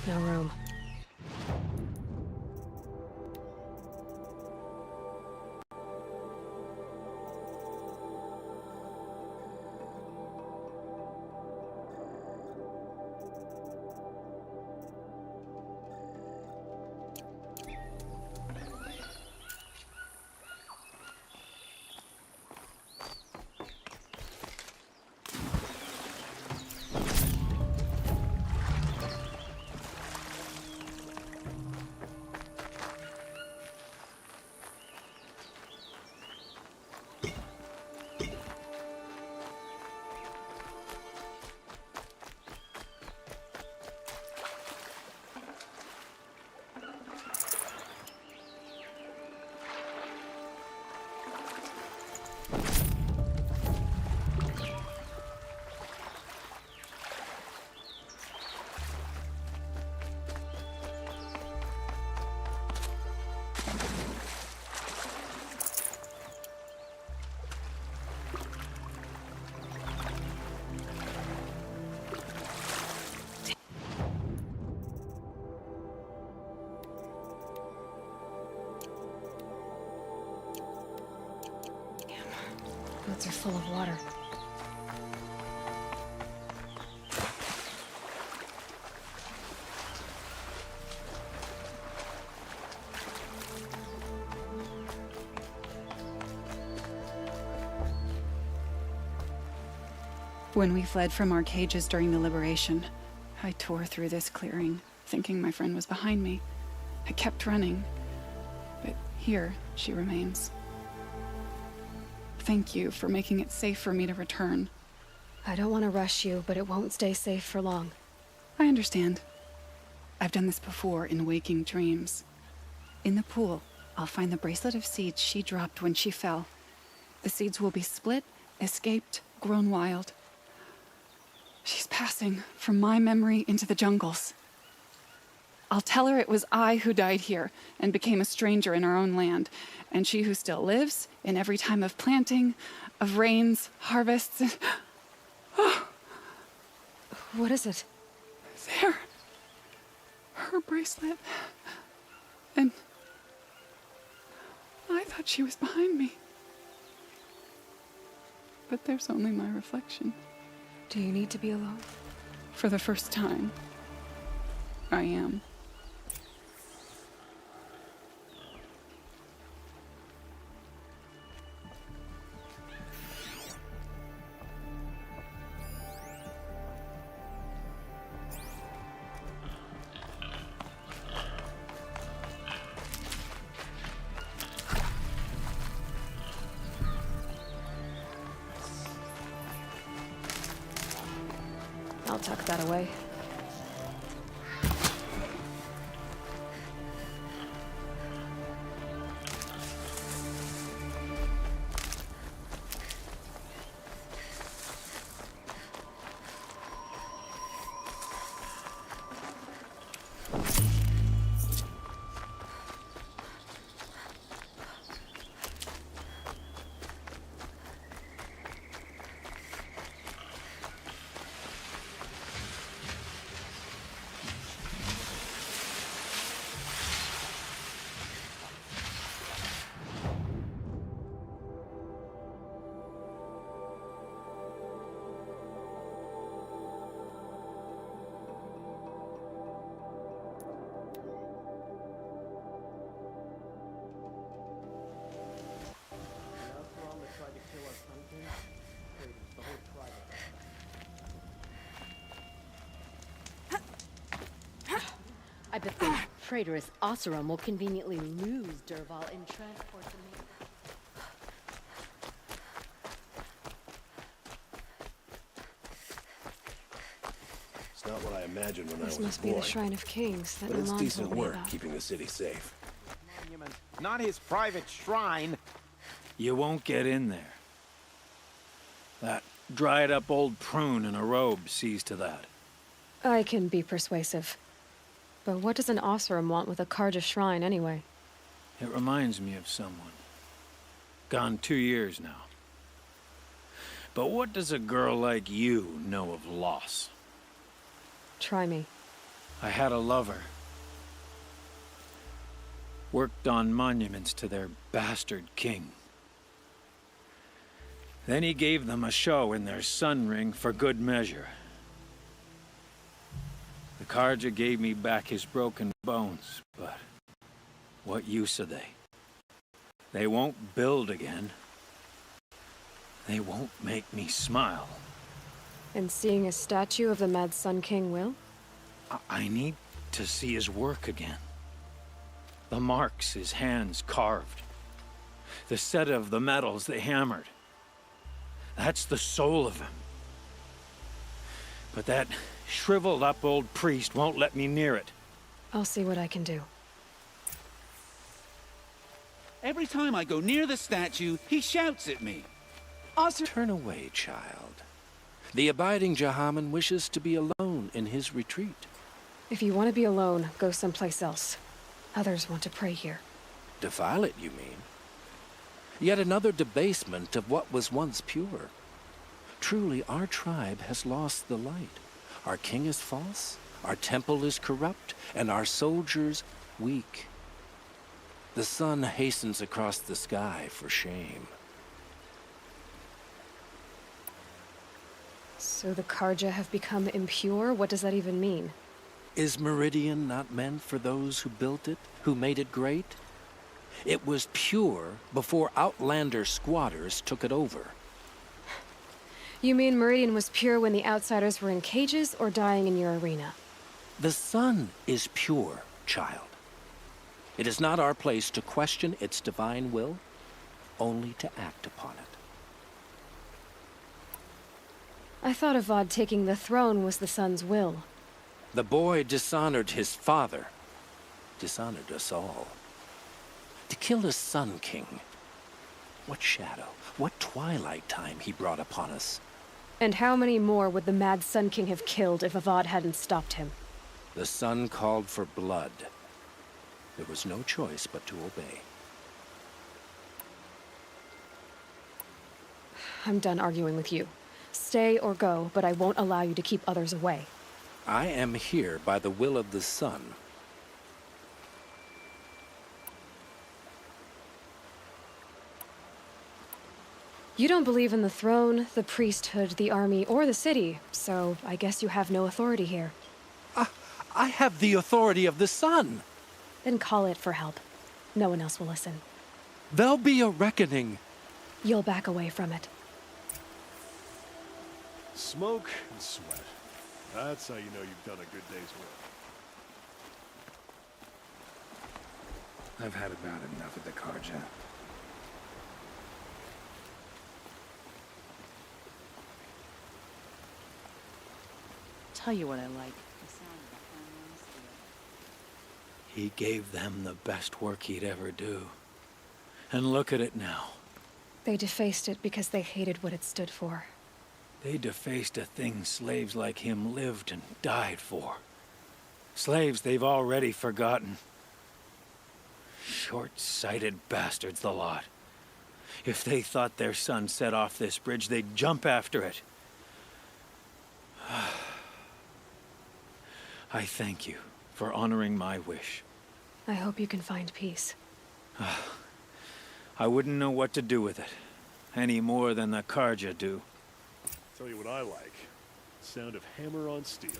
Speaker 2: No room. Boots are full of water.
Speaker 6: When we fled from our cages during the liberation, I tore through this clearing, thinking my friend was behind me. I kept running, but here she remains. Thank you for making it safe for me to return.
Speaker 2: I don't want to rush you, but it won't stay safe for long.
Speaker 6: I understand. I've done this before in waking dreams. In the pool, I'll find the bracelet of seeds she dropped when she fell. The seeds will be split, escaped, grown wild. She's passing from my memory into the jungles. I'll tell her it was I who died here and became a stranger in our own land, and she who still lives in every time of planting, of rains, harvests, and... Oh.
Speaker 2: What is it?
Speaker 6: There. Her bracelet. And... I thought she was behind me. But there's only my reflection.
Speaker 2: Do you need to be alone?
Speaker 6: For the first time, I am.
Speaker 2: I'll tuck that away.
Speaker 22: I bet the traitorous Oseram will conveniently lose Derval in transport to me.
Speaker 8: It's not what I imagined when I was
Speaker 2: This must
Speaker 8: a
Speaker 2: be
Speaker 8: boy.
Speaker 2: the Shrine of Kings that
Speaker 8: But it's
Speaker 2: Milan
Speaker 8: decent
Speaker 2: told me
Speaker 8: work
Speaker 2: about.
Speaker 8: keeping the city safe.
Speaker 16: Monument, not his private shrine.
Speaker 14: You won't get in there. That dried-up old prune in a robe sees to that.
Speaker 2: I can be persuasive. But what does an Oseram want with a Karja shrine, anyway?
Speaker 14: It reminds me of someone. Gone 2 years now. But what does a girl like you know of loss?
Speaker 2: Try me.
Speaker 14: I had a lover. Worked on monuments to their bastard king. Then he gave them a show in their sun ring for good measure. The Carja gave me back his broken bones, but what use are they? They won't build again. They won't make me smile.
Speaker 2: And seeing a statue of the Mad Sun King will?
Speaker 14: I need to see his work again. The marks his hands carved. The set of the metals they hammered. That's the soul of him. But that shriveled up old priest won't let me near it.
Speaker 2: I'll see what I can do.
Speaker 7: Every time I go near the statue, he shouts at me.
Speaker 3: Turn away, child. The abiding Jahaman wishes to be alone in his retreat.
Speaker 2: If you want to be alone, go someplace else. Others want to pray here.
Speaker 3: Defile it, you mean? Yet another debasement of what was once pure. Truly, our tribe has lost the light. Our king is false, our temple is corrupt, and our soldiers weak. The sun hastens across the sky for shame.
Speaker 2: So the Carja have become impure? What does that even mean?
Speaker 3: Is Meridian not meant for those who built it, who made it great? It was pure before outlander squatters took it over.
Speaker 2: You mean Meridian was pure when the outsiders were in cages or dying in your arena?
Speaker 3: The sun is pure, child. It is not our place to question its divine will, only to act upon it.
Speaker 2: I thought Avad taking the throne was the sun's will.
Speaker 3: The boy dishonored his father, dishonored us all. To kill a Sun King. What shadow, what twilight time he brought upon us.
Speaker 2: And how many more would the Mad Sun King have killed if Avad hadn't stopped him?
Speaker 3: The sun called for blood. There was no choice but to obey.
Speaker 2: I'm done arguing with you. Stay or go, but I won't allow you to keep others away.
Speaker 3: I am here by the will of the sun.
Speaker 2: You don't believe in the throne, the priesthood, the army, or the city, so I guess you have no authority here.
Speaker 3: I have the authority of the sun.
Speaker 2: Then call it for help. No one else will listen.
Speaker 3: There'll be a reckoning.
Speaker 2: You'll back away from it.
Speaker 9: Smoke and sweat. That's how you know you've done a good day's work.
Speaker 13: I've had about enough of the Carja.
Speaker 5: Tell you what I like.
Speaker 14: He gave them the best work he'd ever do. And look at it now.
Speaker 2: They defaced it because they hated what it stood for.
Speaker 14: They defaced a thing slaves like him lived and died for. Slaves they've already forgotten. Short-sighted bastards, the lot. If they thought their son set off this bridge, they'd jump after it. I thank you for honoring my wish.
Speaker 2: I hope you can find peace.
Speaker 14: I wouldn't know what to do with it, any more than the Carja do.
Speaker 9: Tell you what I like. Sound of hammer on steel.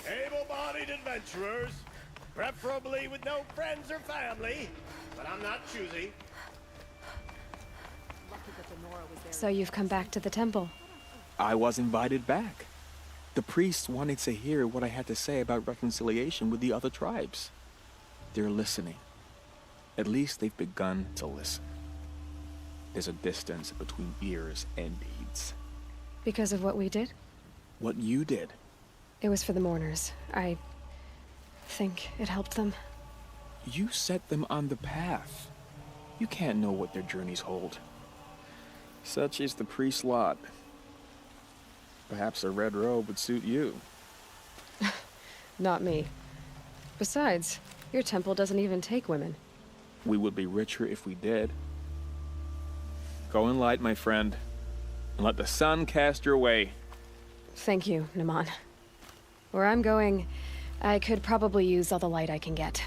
Speaker 9: Able-bodied adventurers,
Speaker 8: Preferably with no friends or family, but I'm not choosy.
Speaker 2: So you've come back to the temple.
Speaker 4: I was invited back. The priests wanted to hear what I had to say about reconciliation with the other tribes. They're listening. At least they've begun to listen. There's a distance between ears and deeds.
Speaker 2: Because of what we did?
Speaker 4: What you did.
Speaker 2: It was for the mourners. I think it helped them.
Speaker 4: You set them on the path. You can't know what their journeys hold. Such is the priest's lot. Perhaps a red robe would suit you.
Speaker 2: Not me. Besides, your temple doesn't even take women.
Speaker 4: We would be richer if we did. Go in light, my friend, and let the sun cast your way.
Speaker 2: Thank you, Naman. Where I'm going, I could probably use all the light I can get.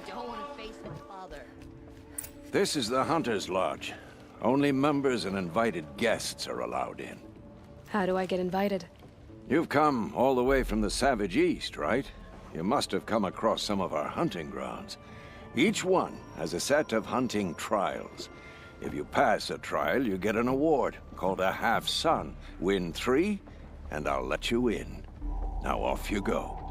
Speaker 5: don't want to face my father.
Speaker 9: This is the Hunter's Lodge. Only members and invited guests are allowed in.
Speaker 2: How do I get invited?
Speaker 9: You've come all the way from the Savage East, right? You must have come across some of our hunting grounds. Each one has a set of hunting trials. If you pass a trial, you get an award called a half-sun. Win 3, and I'll let you in. Now off you go.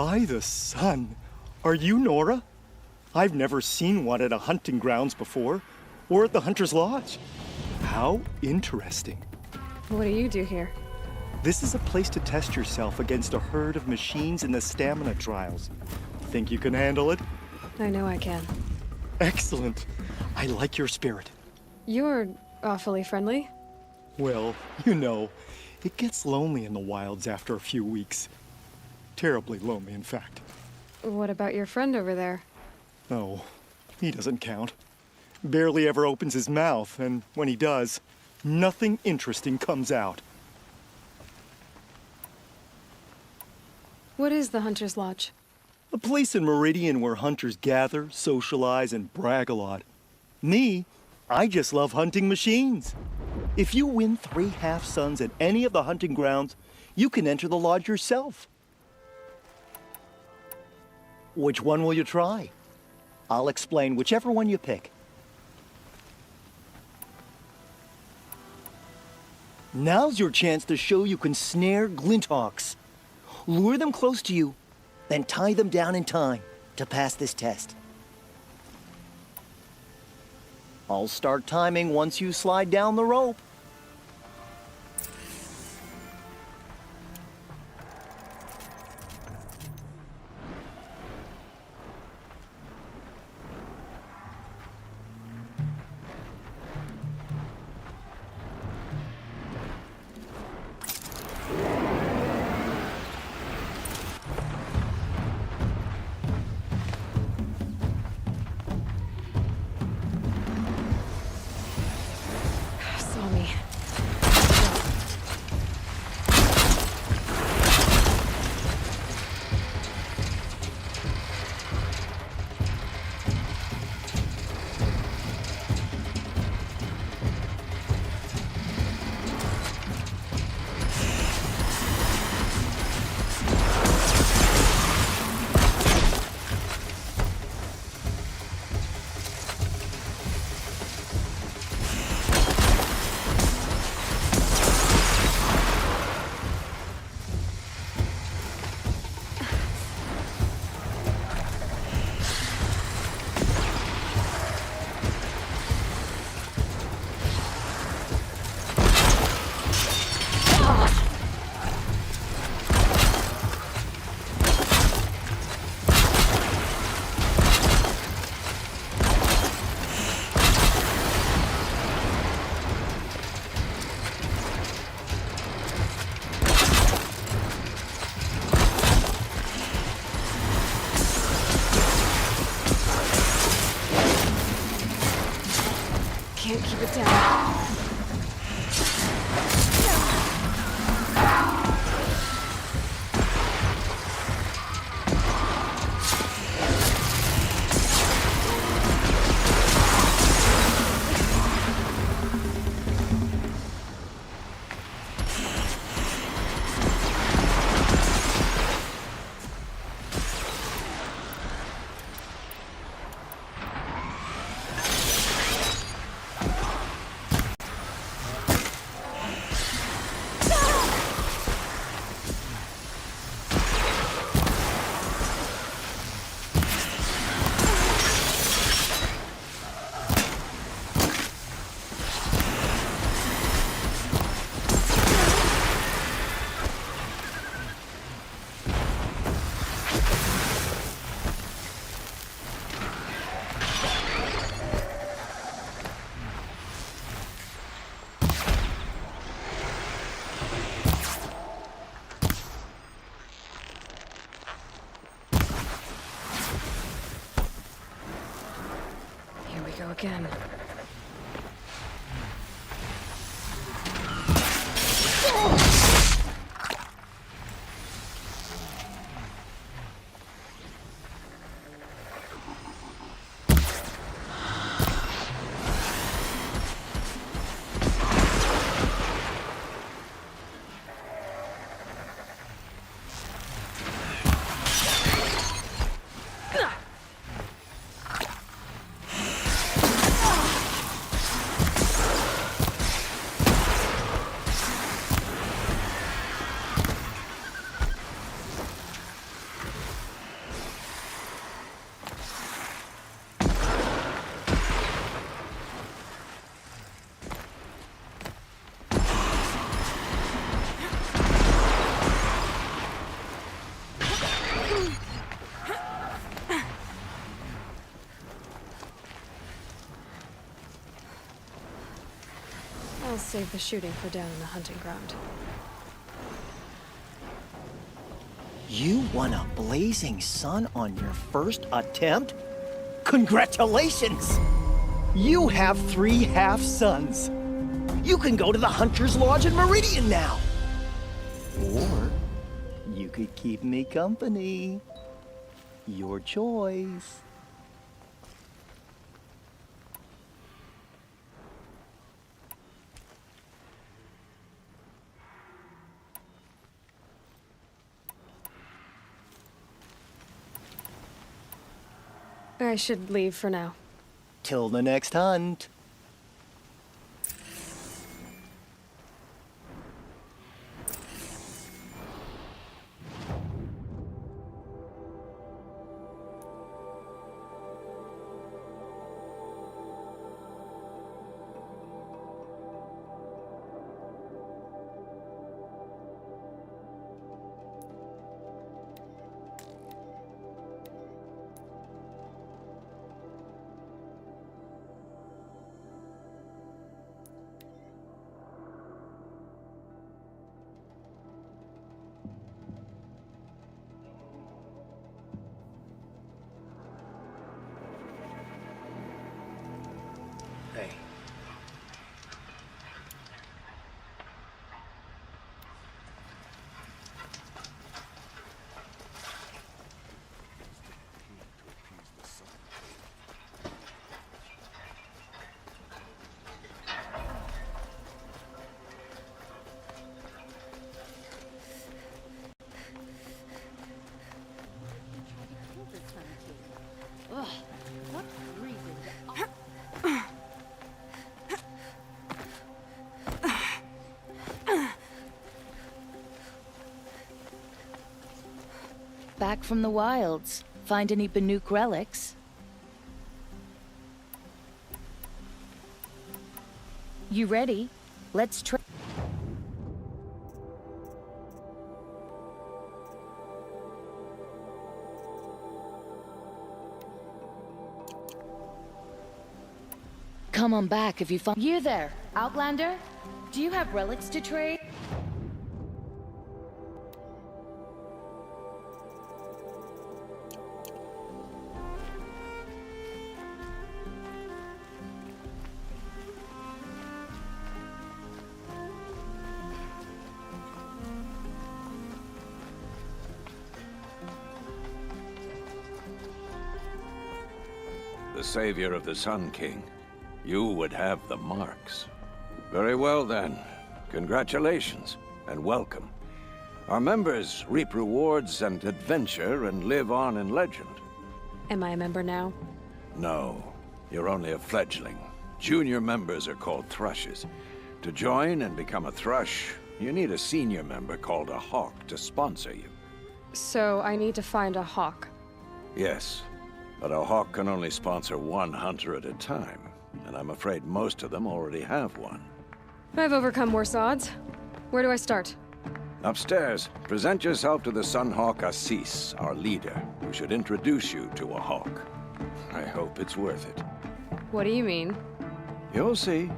Speaker 12: By the sun. Are you Nora? I've never seen one at a hunting grounds before, or at the Hunter's Lodge. How interesting.
Speaker 2: What do you do here?
Speaker 12: This is a place to test yourself against a herd of machines in the stamina trials. Think you can handle it?
Speaker 2: I know I can.
Speaker 12: Excellent. I like your spirit.
Speaker 2: You're awfully friendly.
Speaker 12: Well, you know, it gets lonely in the wilds after a few weeks. Terribly lonely, in fact.
Speaker 2: What about your friend over there?
Speaker 12: Oh, he doesn't count. Barely ever opens his mouth, and when he does, nothing interesting comes out.
Speaker 2: What is the Hunter's Lodge?
Speaker 12: A place in Meridian where hunters gather, socialize, and brag a lot. Me, I just love hunting machines. If you win 3 half-suns at any of the hunting grounds, you can enter the lodge yourself. Which one will you try? I'll explain whichever one you pick. Now's your chance to show you can snare glinthawks. Lure them close to you, then tie them down in time to pass this test. I'll start timing once you slide down the rope.
Speaker 2: Can't keep it down. Again. save the shooting for down in the hunting ground.
Speaker 18: You won a blazing sun on your first attempt? Congratulations! You have 3 half-suns. You can go to the Hunter's Lodge in Meridian now. Or you could keep me company. Your choice.
Speaker 2: I should leave for now.
Speaker 18: Till the next hunt.
Speaker 13: Hey.
Speaker 22: Ugh, what reason
Speaker 17: Back from the wilds. Find any Banuk relics? You ready? Let's try. Come on back if you find. You there, Outlander? Do you have relics to trade?
Speaker 9: The savior of the Sun King. You would have the marks. Very well then. Congratulations, and welcome. Our members reap rewards and adventure and live on in legend.
Speaker 2: Am I a member now?
Speaker 9: No, you're only a fledgling. Junior members are called thrushes. To join and become a thrush, you need a senior member called a hawk to sponsor you.
Speaker 2: So I need to find a hawk.
Speaker 9: Yes, but a hawk can only sponsor one hunter at a time, and I'm afraid most of them already have one.
Speaker 2: I've overcome worse odds. Where do I start?
Speaker 9: Upstairs, present yourself to the Sunhawk Assis, our leader, who should introduce you to a hawk. I hope it's worth it.
Speaker 2: What do you mean?
Speaker 9: You'll see.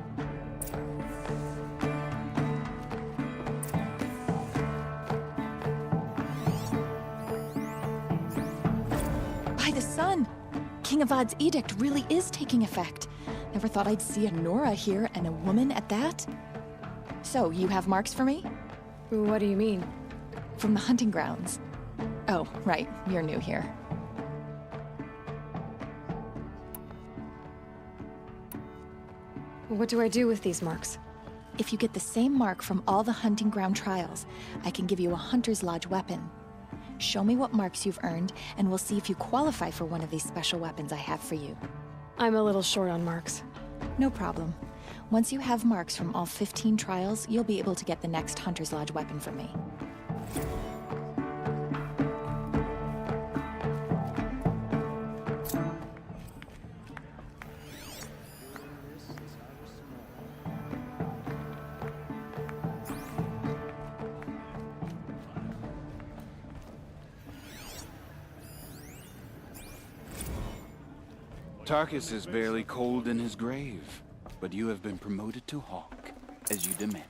Speaker 19: By the sun! King Avad's edict really is taking effect. Never thought I'd see a Nora here, and a woman at that. So, you have marks for me?
Speaker 2: What do you mean?
Speaker 19: From the hunting grounds. Oh, right, you're new here.
Speaker 2: What do I do with these marks?
Speaker 19: If you get the same mark from all the hunting ground trials, I can give you a Hunter's Lodge weapon. Show me what marks you've earned, and we'll see if you qualify for one of these special weapons I have for you.
Speaker 2: I'm a little short on marks.
Speaker 19: No problem. Once you have marks from all 15 trials, you'll be able to get the next Hunter's Lodge weapon from me.
Speaker 13: Tarkus is barely cold in his grave, but you have been promoted to Hawk.
Speaker 15: as you demanded.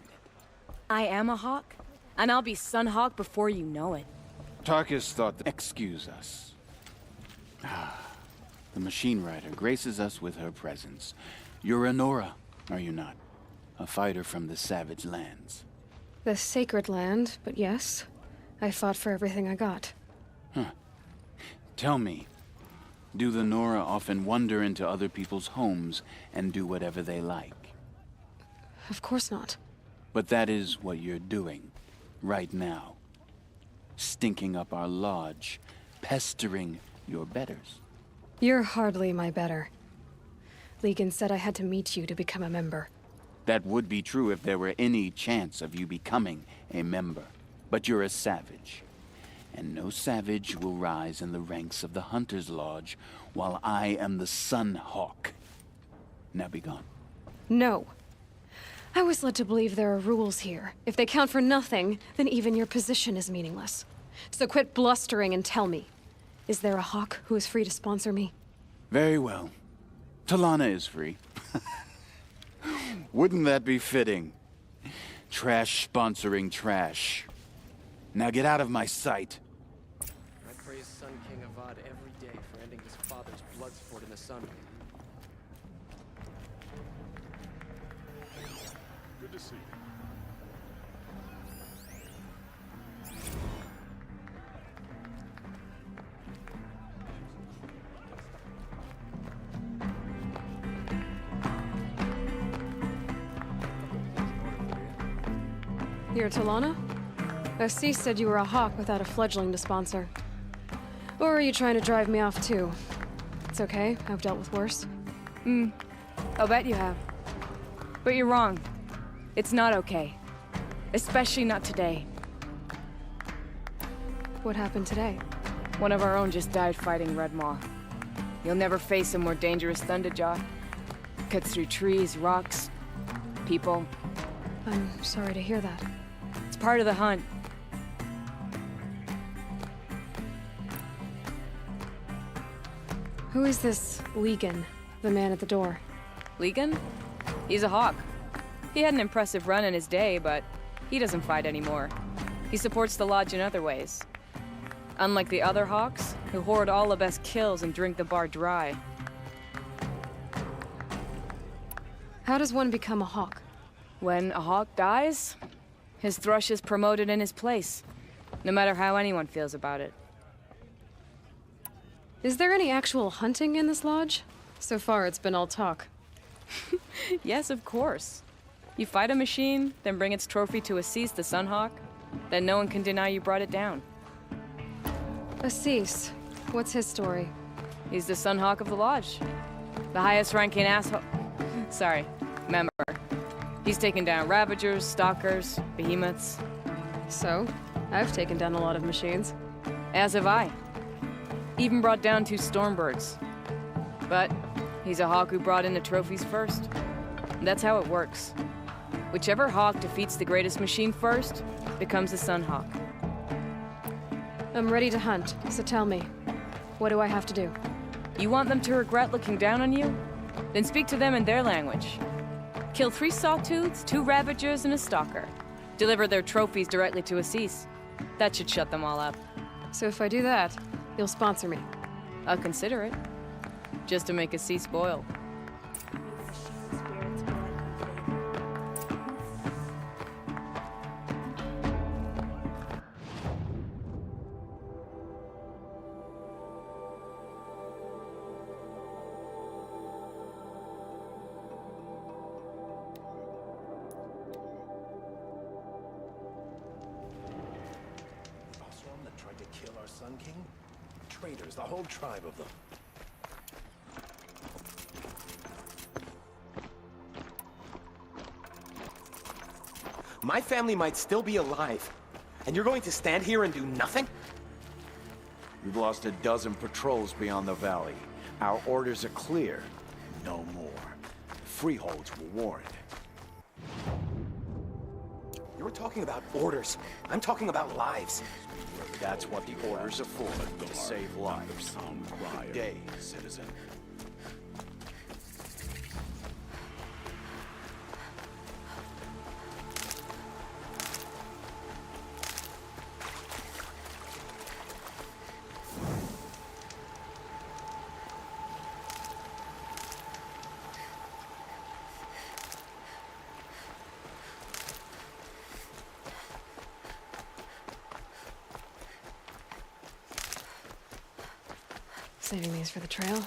Speaker 20: I am a hawk, and I'll be Sun Hawk before you know it.
Speaker 15: Tarkus thought that... Excuse us. The machine rider graces us with her presence. You're a Nora, are you not? A fighter from the savage lands.
Speaker 2: The sacred land, but yes. I fought for everything I got.
Speaker 15: Huh. Tell me, do the Nora often wander into other people's homes and do whatever they like?
Speaker 2: Of course not.
Speaker 15: But that is what you're doing, right now. Stinking up our lodge, pestering your betters.
Speaker 2: You're hardly my better. Legan said I had to meet you to become a member.
Speaker 15: That would be true if there were any chance of you becoming a member. But you're a savage. And no savage will rise in the ranks of the Hunter's Lodge while I am the Sun Hawk. Now be gone.
Speaker 2: No. I was led to believe there are rules here. If they count for nothing, then even your position is meaningless. So quit blustering and tell me. Is there a hawk who is free to sponsor me?
Speaker 15: Very well. Talana is free. Wouldn't that be fitting? Trash sponsoring trash. Now get out of my sight.
Speaker 21: I praise Sun King Avad every day for ending his father's blood sport in the sun.
Speaker 1: Good to see you.
Speaker 2: You're Talana? Assis said you were a hawk without a fledgling to sponsor. Or are you trying to drive me off too? It's okay, I've dealt with worse.
Speaker 20: I'll bet you have. But you're wrong. It's not okay. Especially not today.
Speaker 2: What happened today?
Speaker 20: One of our own just died fighting Red Maw. You'll never face a more dangerous Thunderjaw. Cuts through trees, rocks, people.
Speaker 2: I'm sorry to hear that.
Speaker 20: It's part of the hunt.
Speaker 2: Who is this Legan, the man at the door?
Speaker 20: Legan? He's a hawk. He had an impressive run in his day, but he doesn't fight anymore. He supports the lodge in other ways. Unlike the other hawks, who hoard all the best kills and drink the bar dry.
Speaker 2: How does one become a hawk?
Speaker 20: When a hawk dies, his thrush is promoted in his place, no matter how anyone feels about it.
Speaker 2: Is there any actual hunting in this lodge? So far, it's been all talk.
Speaker 20: Yes, of course. You fight a machine, then bring its trophy to Assis the Sunhawk, then no one can deny you brought it down.
Speaker 2: Assis, what's his story?
Speaker 20: He's the Sunhawk of the lodge. The highest ranking member. He's taken down Ravagers, Stalkers, Behemoths.
Speaker 2: So, I've taken down a lot of machines.
Speaker 20: As have I. Even brought down 2 Stormbirds. But he's a hawk who brought in the trophies first. That's how it works. Whichever hawk defeats the greatest machine first becomes the Sunhawk.
Speaker 2: I'm ready to hunt, so tell me, what do I have to do?
Speaker 20: You want them to regret looking down on you? Then speak to them in their language. Kill 3 Sawtooths, 2 Ravagers, and a Stalker. Deliver their trophies directly to Assis. That should shut them all up.
Speaker 2: So if I do that, you'll sponsor me?
Speaker 20: I'll consider it. Just to make Assis boil.
Speaker 23: Sun King? Traitors, the whole tribe of them.
Speaker 21: My family might still be alive, and you're going to stand here and do nothing?
Speaker 24: We've lost a dozen patrols beyond the valley. Our orders are clear. No more. The freeholds were warned.
Speaker 21: You're talking about orders. I'm talking about lives.
Speaker 24: That's what the orders are for, to save lives. Good day, citizen.
Speaker 2: Saving these for the trail.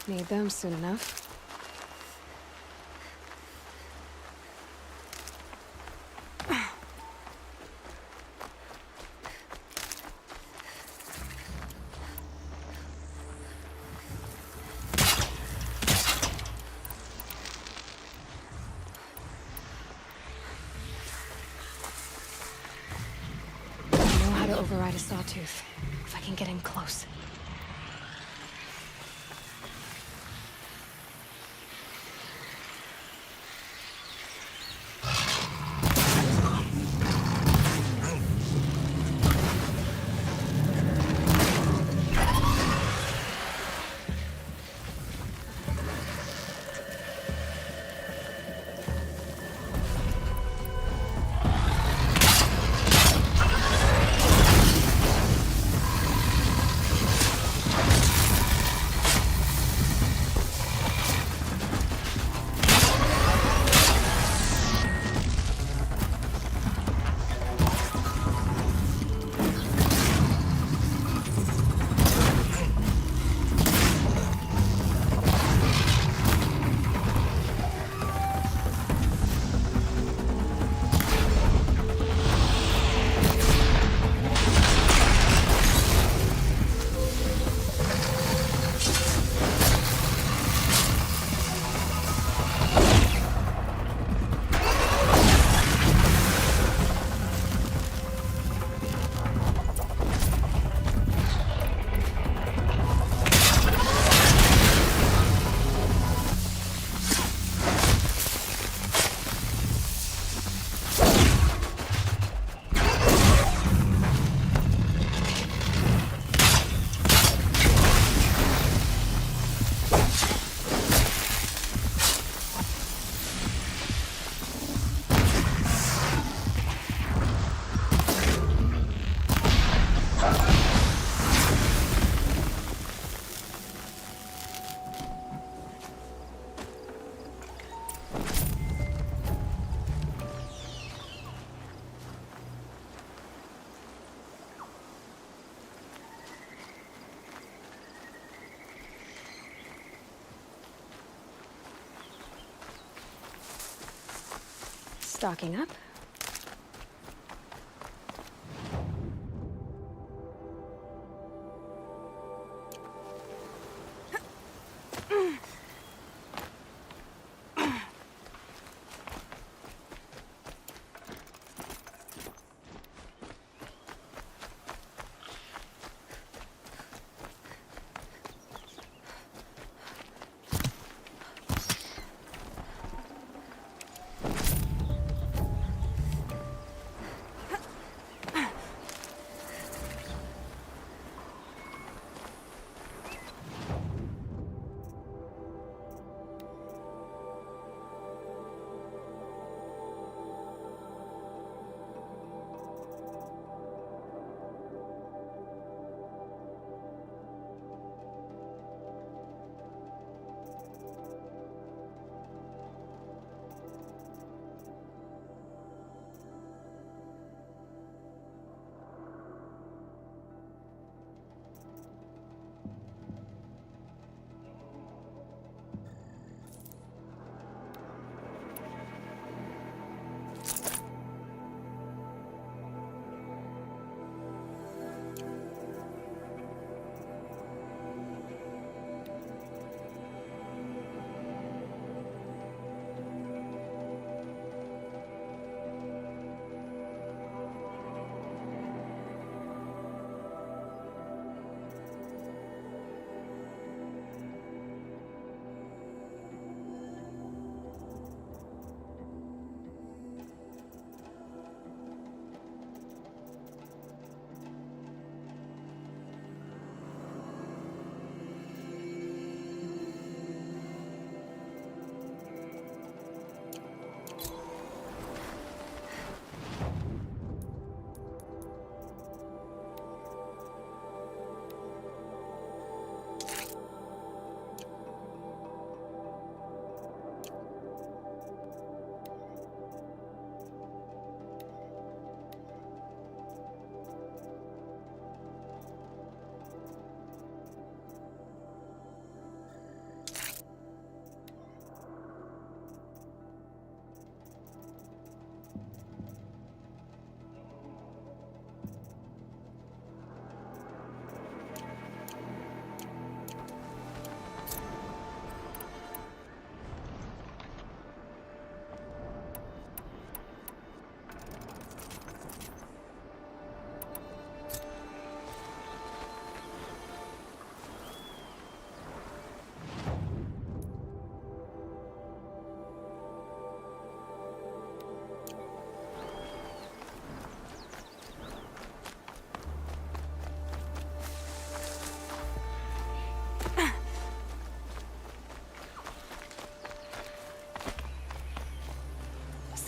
Speaker 2: Need them soon enough. I know how to override a sawtooth, if I can get in close. Stocking up.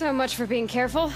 Speaker 2: So much for being careful.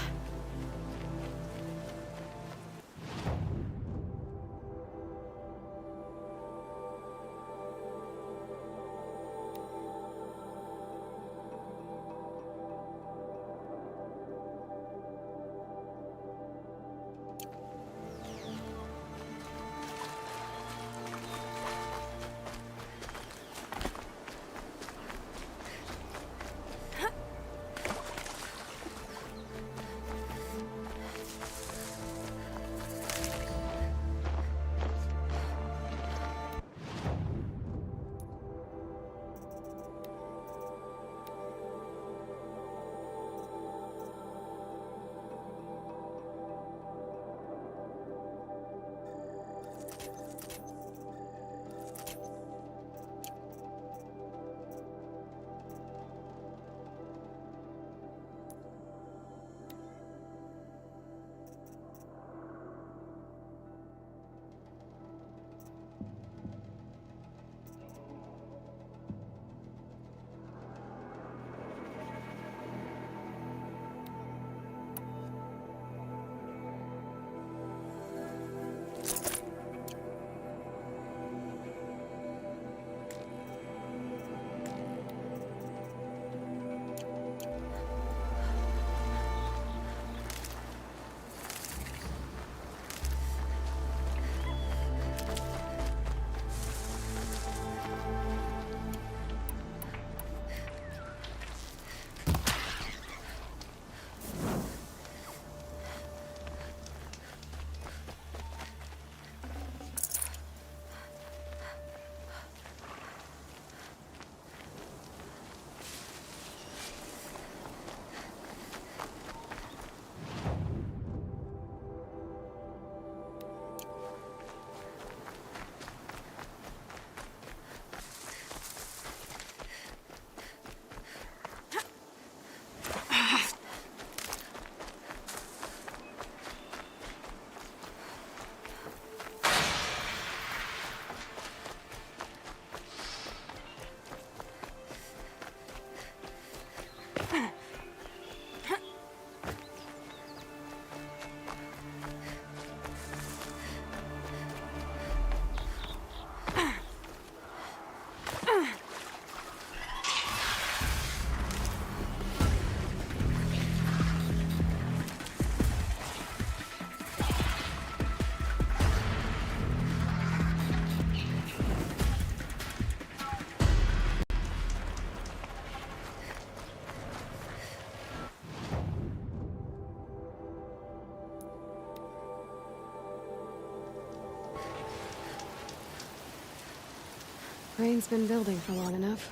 Speaker 2: Rain's been building for long enough.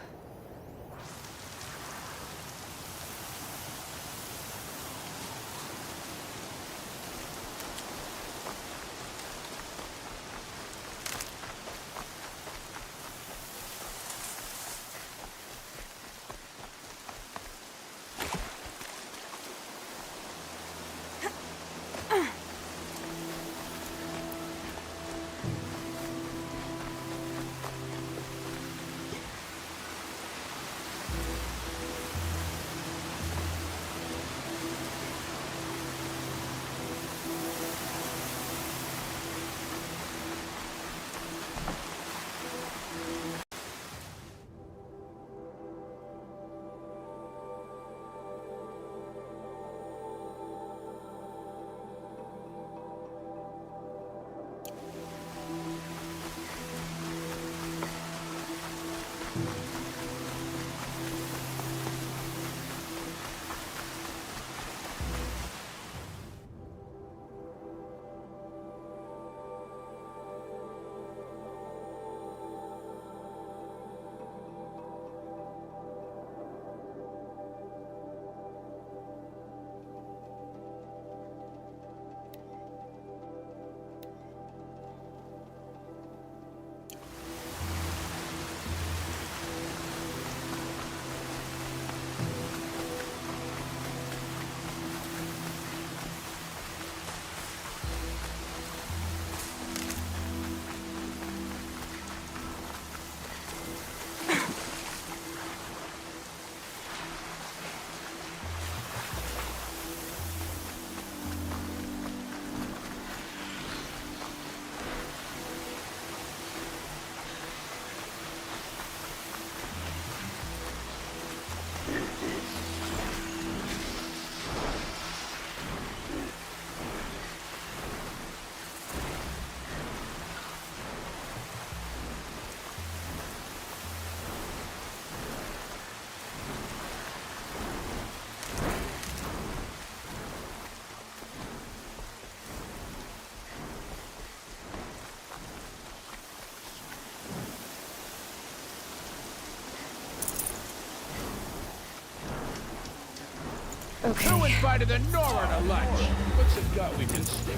Speaker 2: Okay.
Speaker 13: Who invited the Nora to lunch? What's it got we can steal?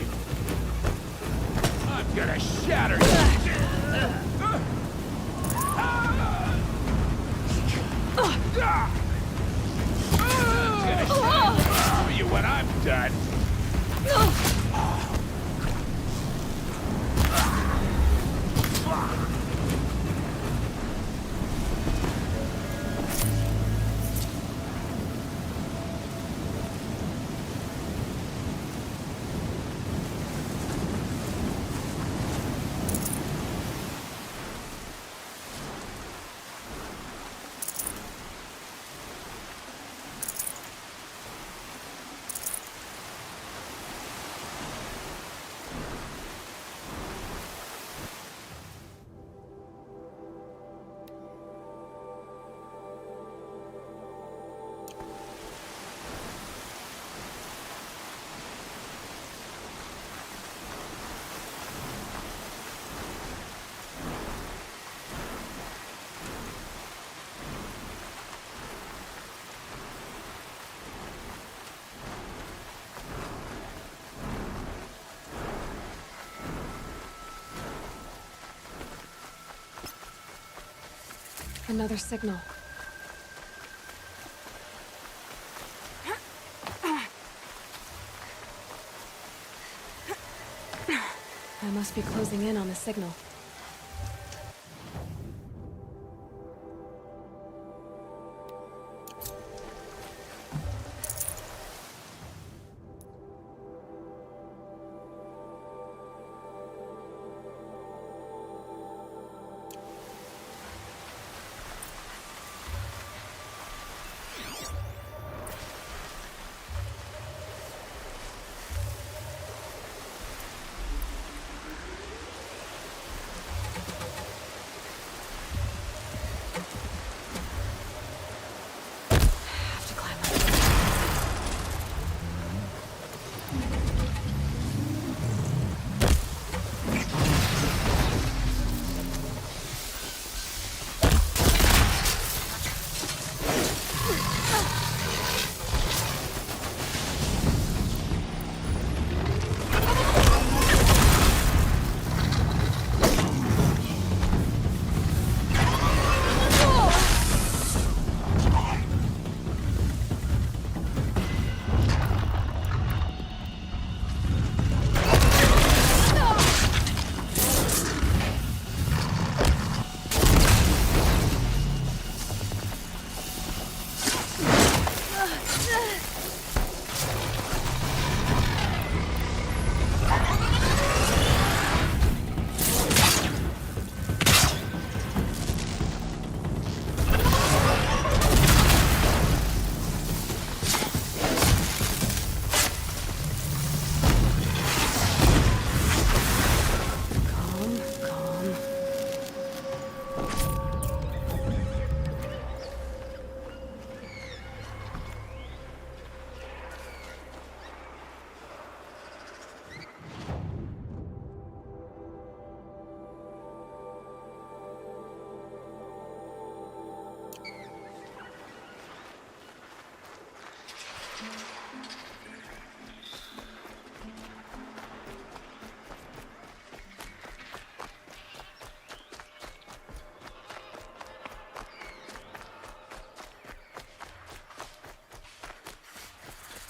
Speaker 13: I'm gonna shatter you! I'm gonna shatter you when I'm done!
Speaker 2: Another signal. I must be closing in on the signal.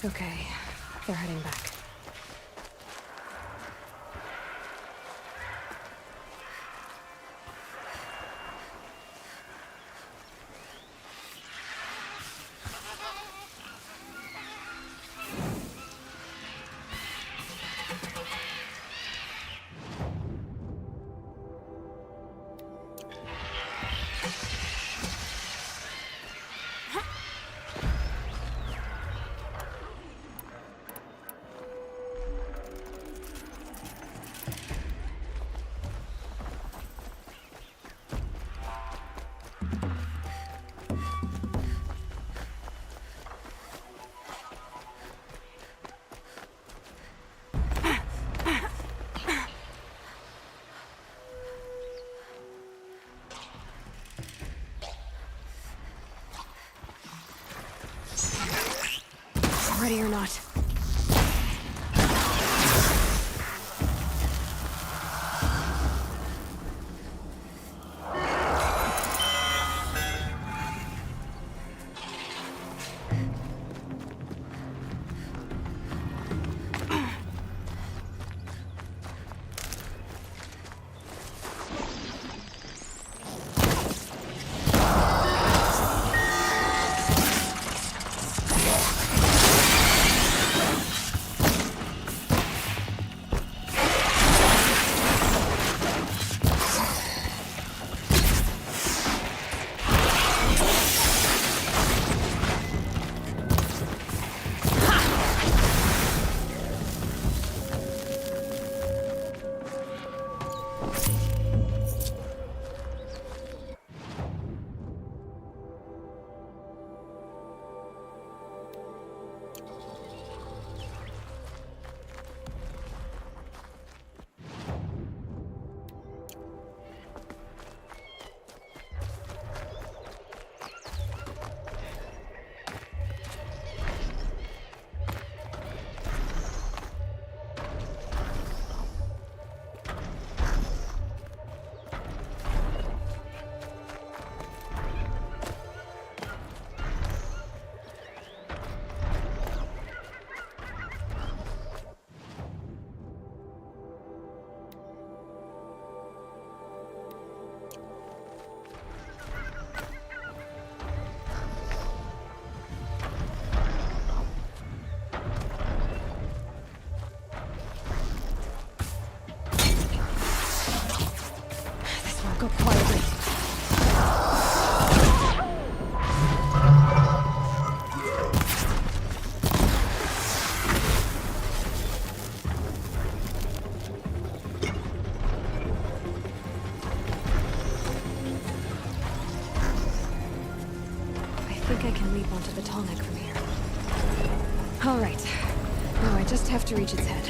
Speaker 2: Okay, they're heading back. Ready or not. Go quietly. I think I can leap onto the tall neck from here. All right. Now I just have to reach its head.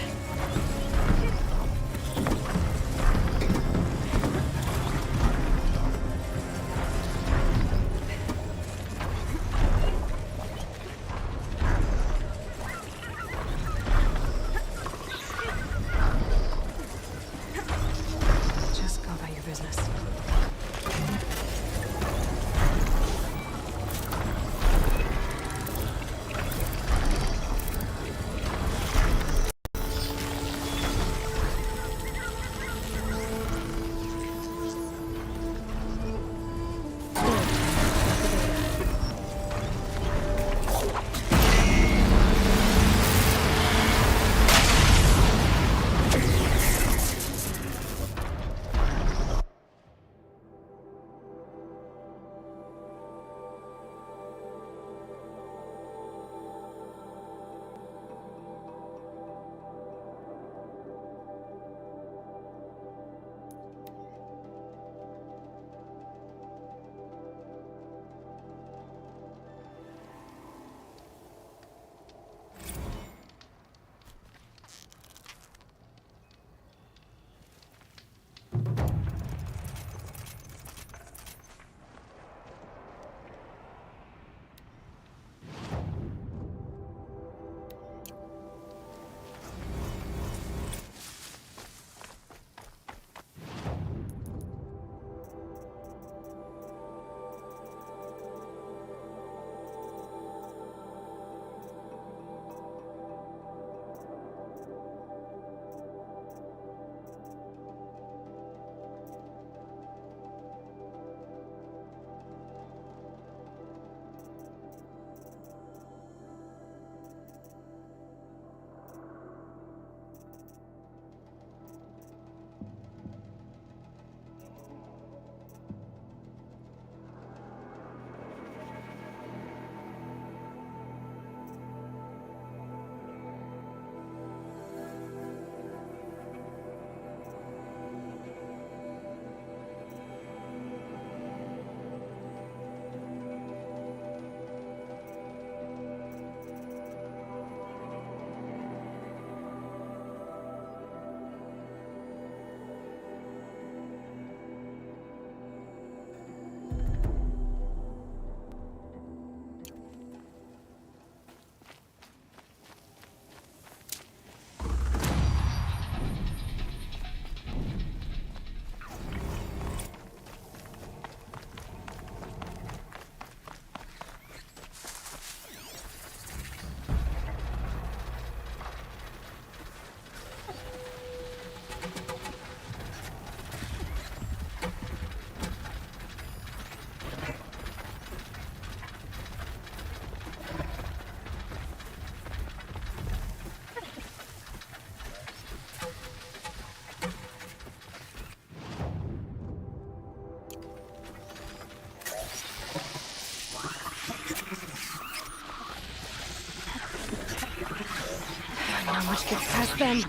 Speaker 2: Get past them.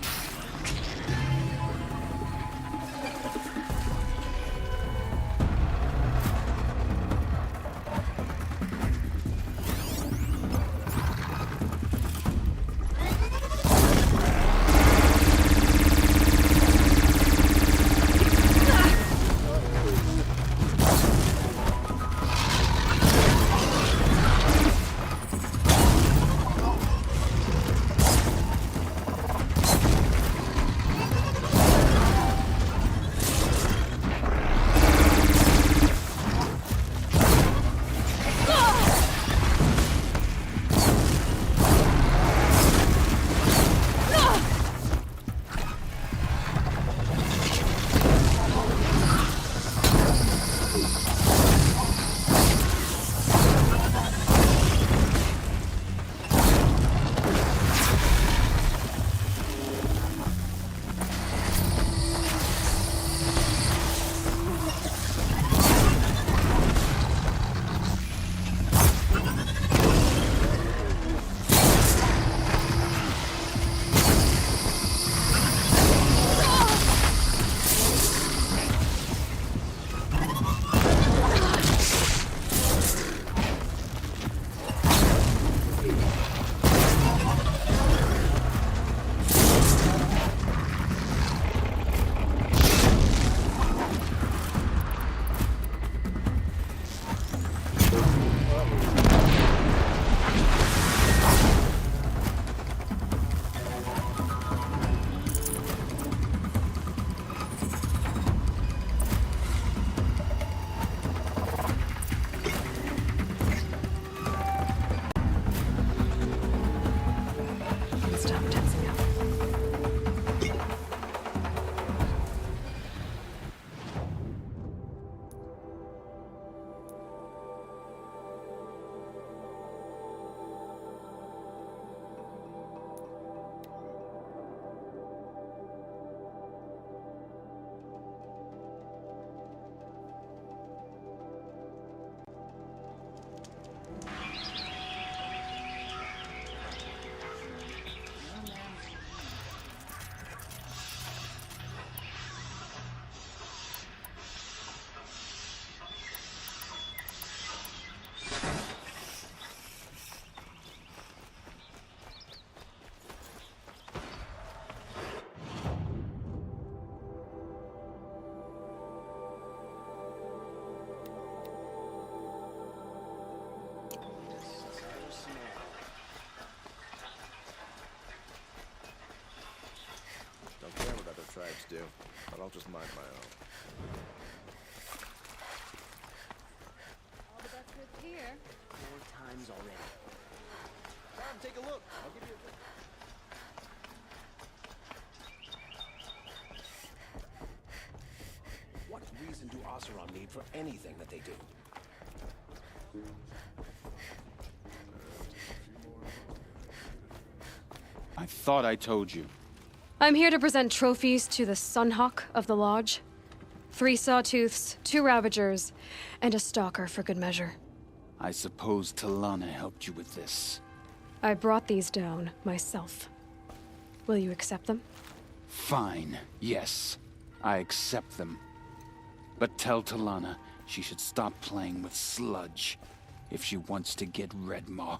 Speaker 6: tribes do, but I'll just mind my own.
Speaker 22: All the best goods here. 4 times already.
Speaker 6: Come, take a look. I'll give you a...
Speaker 8: What reason do Oseram need for anything that they do?
Speaker 15: I thought I told you.
Speaker 2: I'm here to present trophies to the Sunhawk of the Lodge. 3 sawtooths, 2 ravagers, and a stalker for good measure.
Speaker 15: I suppose Talana helped you with this.
Speaker 2: I brought these down myself. Will you accept them?
Speaker 15: Fine, yes. I accept them. But tell Talana she should stop playing with sludge if she wants to get Redmaw.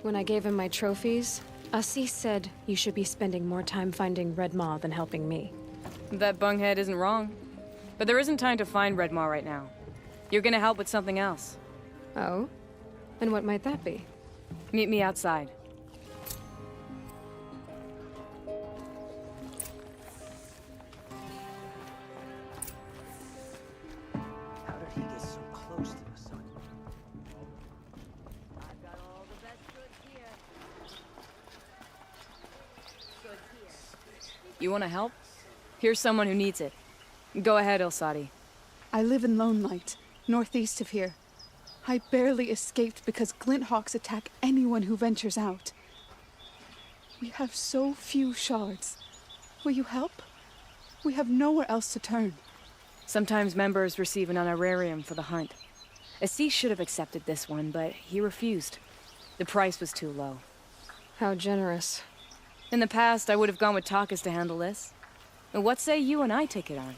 Speaker 2: When I gave him my trophies, Assis said you should be spending more time finding Redmaw than helping me.
Speaker 20: That bunghead isn't wrong. But there isn't time to find Redmaw right now. You're gonna help with something else.
Speaker 2: Oh? And what might that be?
Speaker 20: Meet me outside. You want to help? Here's someone who needs it. Go ahead, Ilsati.
Speaker 7: I live in Lone Light, northeast of here. I barely escaped because glint hawks attack anyone who ventures out. We have so few shards. Will you help? We have nowhere else to turn.
Speaker 20: Sometimes members receive an honorarium for the hunt. Assis should have accepted this one, but he refused. The price was too low.
Speaker 2: How generous.
Speaker 20: In the past, I would have gone with Takas to handle this. And what say you and I take it on?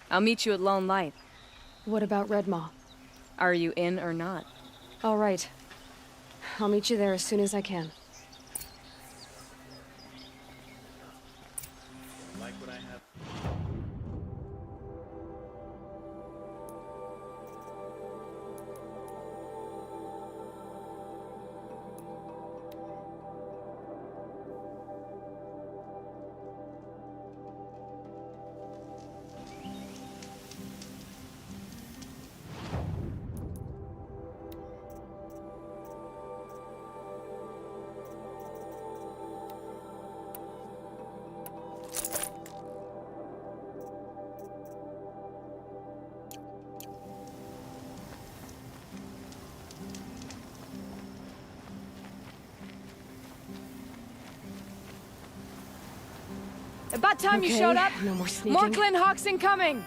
Speaker 20: I'll meet you at Lone Light.
Speaker 2: What about Red Maw?
Speaker 20: Are you in or not?
Speaker 2: All right. I'll meet you there as soon as I can.
Speaker 10: Like what I have.
Speaker 20: About time you
Speaker 2: Okay,
Speaker 20: showed up.
Speaker 2: no more sneaking.
Speaker 20: More glint hawks incoming.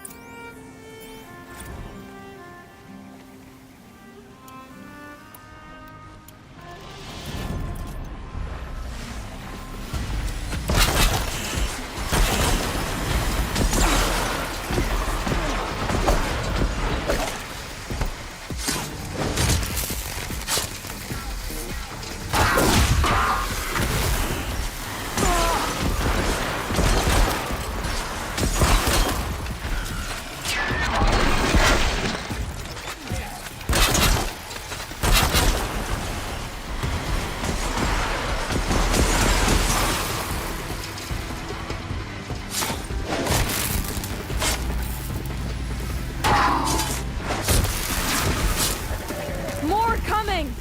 Speaker 20: More coming!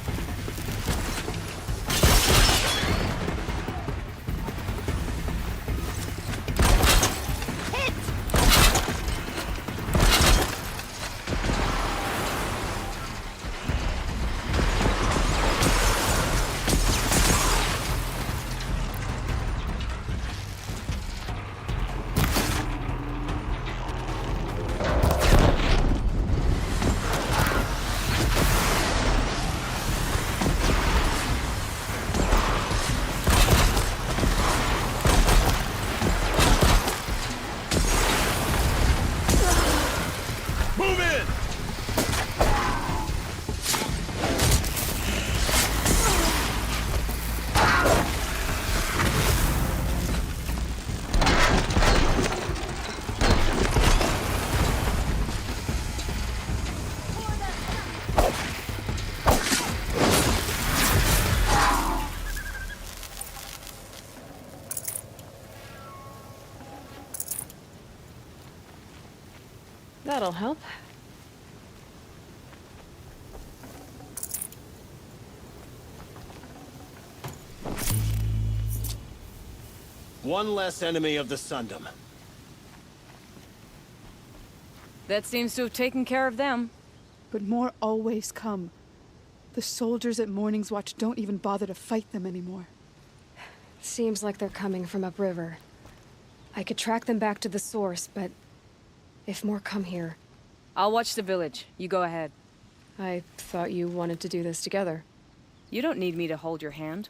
Speaker 10: Move in!
Speaker 2: That'll help.
Speaker 21: One less enemy of the Sundom.
Speaker 20: That seems to have taken care of them.
Speaker 7: But more always come. The soldiers at Morning's Watch don't even bother to fight them anymore.
Speaker 2: Seems like they're coming from upriver. I could track them back to the source, but if more come here...
Speaker 20: I'll watch the village. You go ahead.
Speaker 2: I thought you wanted to do this together.
Speaker 20: You don't need me to hold your hand.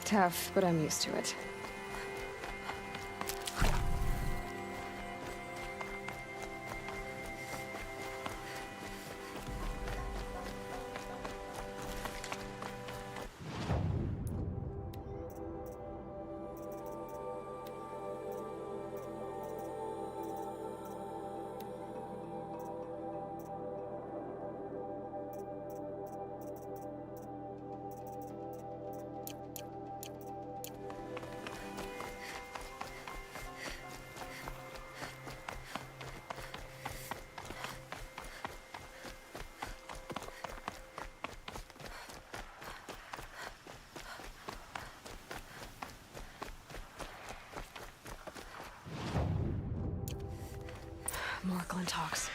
Speaker 2: Tough, but I'm used to it. More Glinthawks.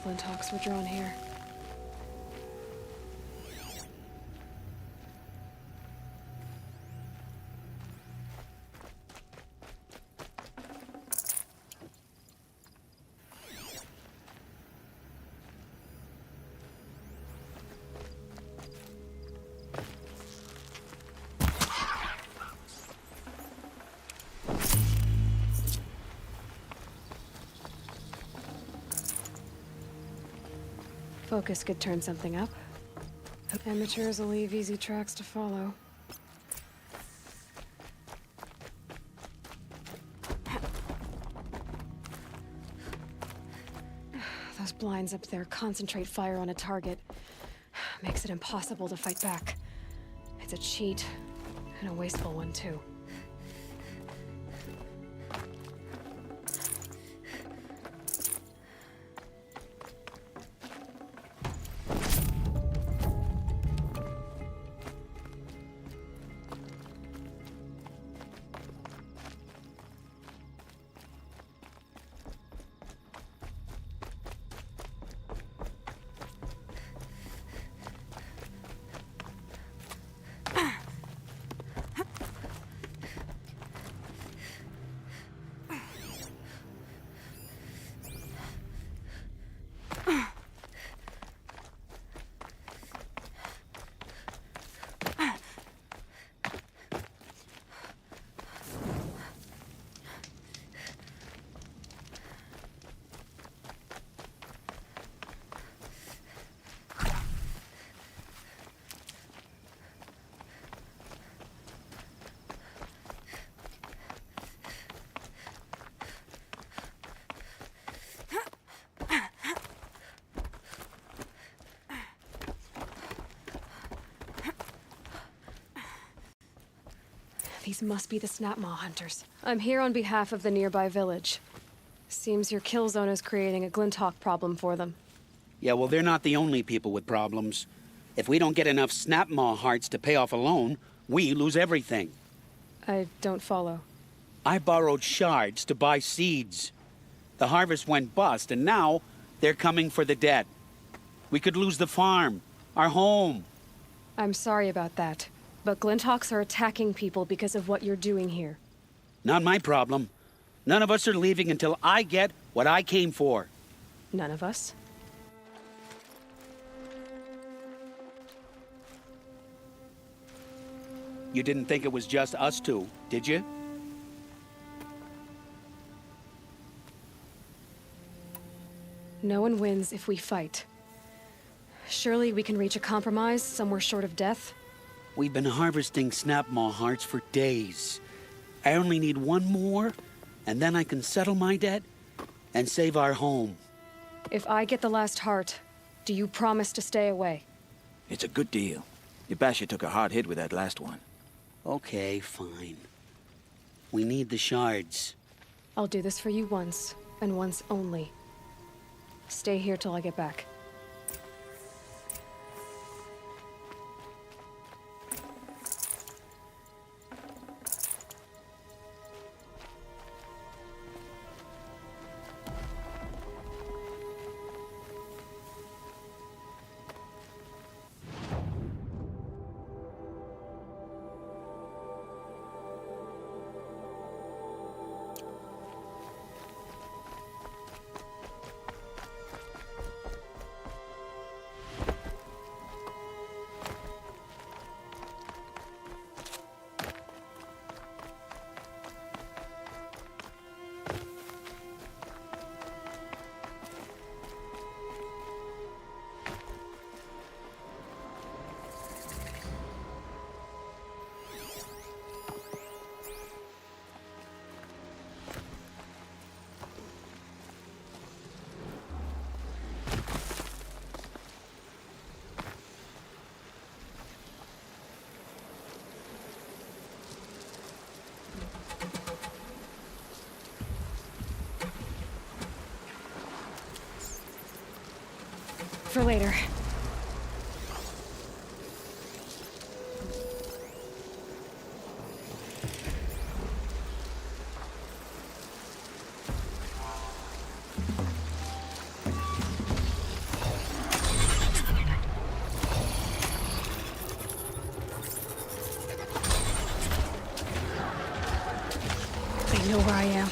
Speaker 2: Glinthawks were drawn here. Focus could turn something up. Amateurs will leave easy tracks to follow. Those blinds up there concentrate fire on a target. Makes it impossible to fight back. It's a cheat, and a wasteful one too. These must be the Snapmaw hunters. I'm here on behalf of the nearby village. Seems your kill zone is creating a Glinthawk problem for them.
Speaker 3: Yeah, well, they're not the only people with problems. If we don't get enough Snapmaw hearts to pay off a loan, we lose everything.
Speaker 2: I don't follow.
Speaker 3: I borrowed shards to buy seeds. The harvest went bust, and now they're coming for the debt. We could lose the farm, our home.
Speaker 2: I'm sorry about that, but Glinthawks are attacking people because of what you're doing here.
Speaker 3: Not my problem. None of us are leaving until I get what I came for.
Speaker 2: None of us?
Speaker 3: You didn't think it was just us two, did you?
Speaker 2: No one wins if we fight. Surely we can reach a compromise somewhere short of death?
Speaker 3: We've been harvesting snapmaw hearts for days. I only need one more, and then I can settle my debt and save our home.
Speaker 2: If I get the last heart, do you promise to stay away?
Speaker 4: It's a good deal. Yabasha took a hard hit with that last one.
Speaker 3: Okay, fine. We need the shards.
Speaker 2: I'll do this for you once, and once only. Stay here till I get back. For later. They know where I am.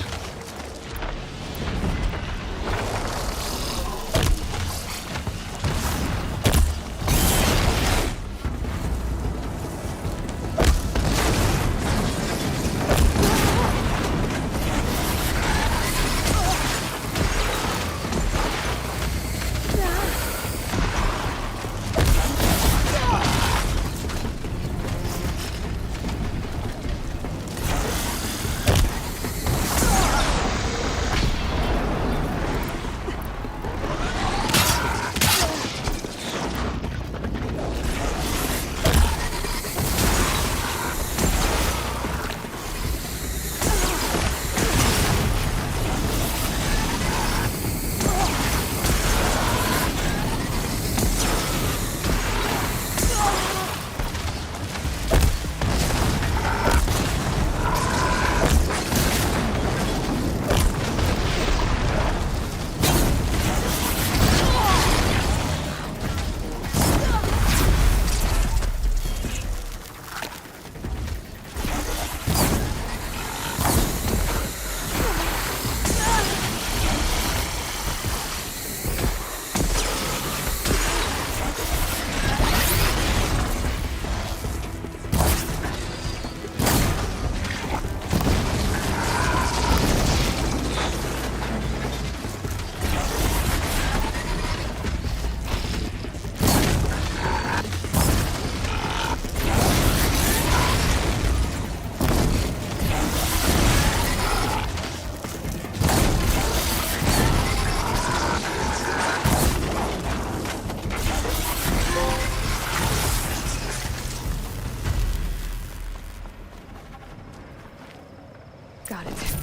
Speaker 2: Got it.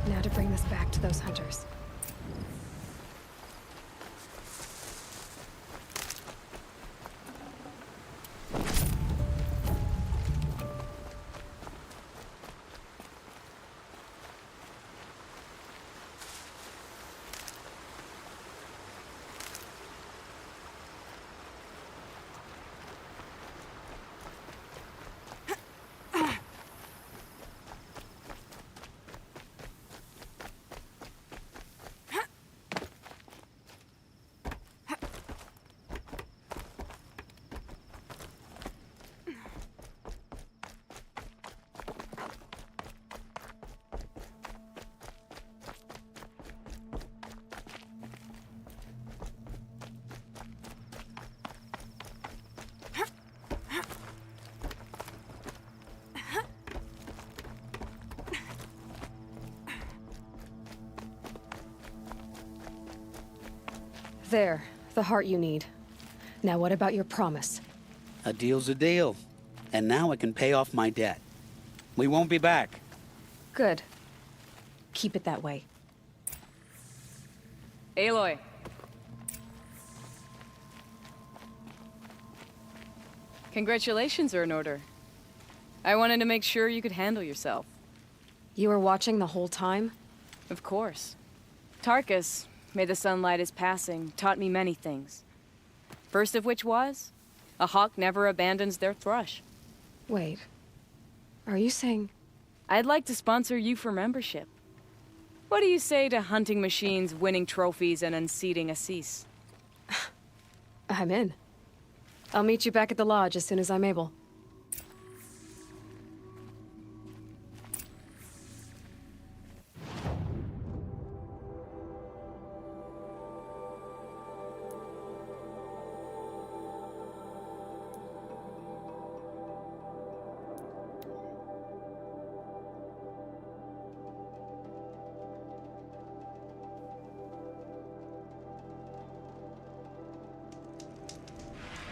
Speaker 2: Now to bring this back to those hunters. There, the heart you need. Now what about your promise?
Speaker 3: A deal's a deal. And now I can pay off my debt. We won't be back.
Speaker 2: Good. Keep it that way.
Speaker 20: Aloy. Congratulations are in order. I wanted to make sure you could handle yourself.
Speaker 2: You were watching the whole time?
Speaker 20: Of course. Tarkus, may the sunlight is passing, taught me many things. First of which was, a hawk never abandons their thrush.
Speaker 2: Wait. Are you saying...
Speaker 20: I'd like to sponsor you for membership. What do you say to hunting machines, winning trophies, and unseating Assis?
Speaker 2: I'm in. I'll meet you back at the lodge as soon as I'm able.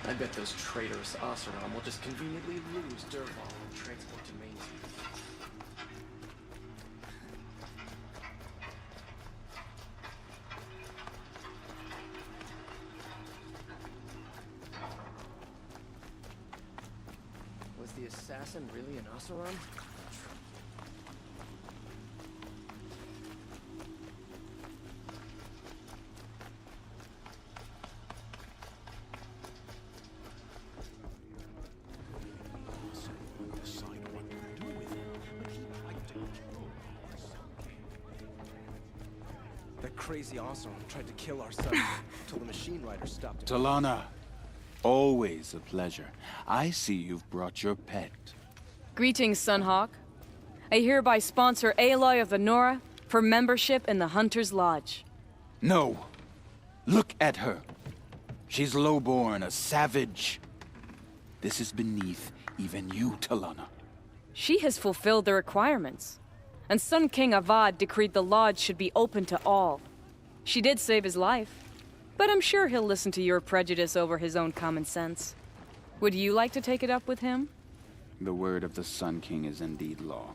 Speaker 5: I bet those traitorous Oseram will just conveniently lose Dervahl and transport to Main Street. Was the assassin really an Oseram?
Speaker 6: Crazy Oseram tried to kill our son until the machine rider stopped him.
Speaker 15: Talana, always a pleasure. I see you've brought your pet.
Speaker 20: Greetings, Sunhawk. I hereby sponsor Aloy of the Nora for membership in the Hunter's Lodge.
Speaker 15: No. Look at her. She's lowborn, a savage. This is beneath even you, Talana.
Speaker 20: She has fulfilled the requirements. And Sun King Avad decreed the lodge should be open to all. She did save his life, but I'm sure he'll listen to your prejudice over his own common sense. Would you like to take it up with him?
Speaker 15: The word of the Sun King is indeed law.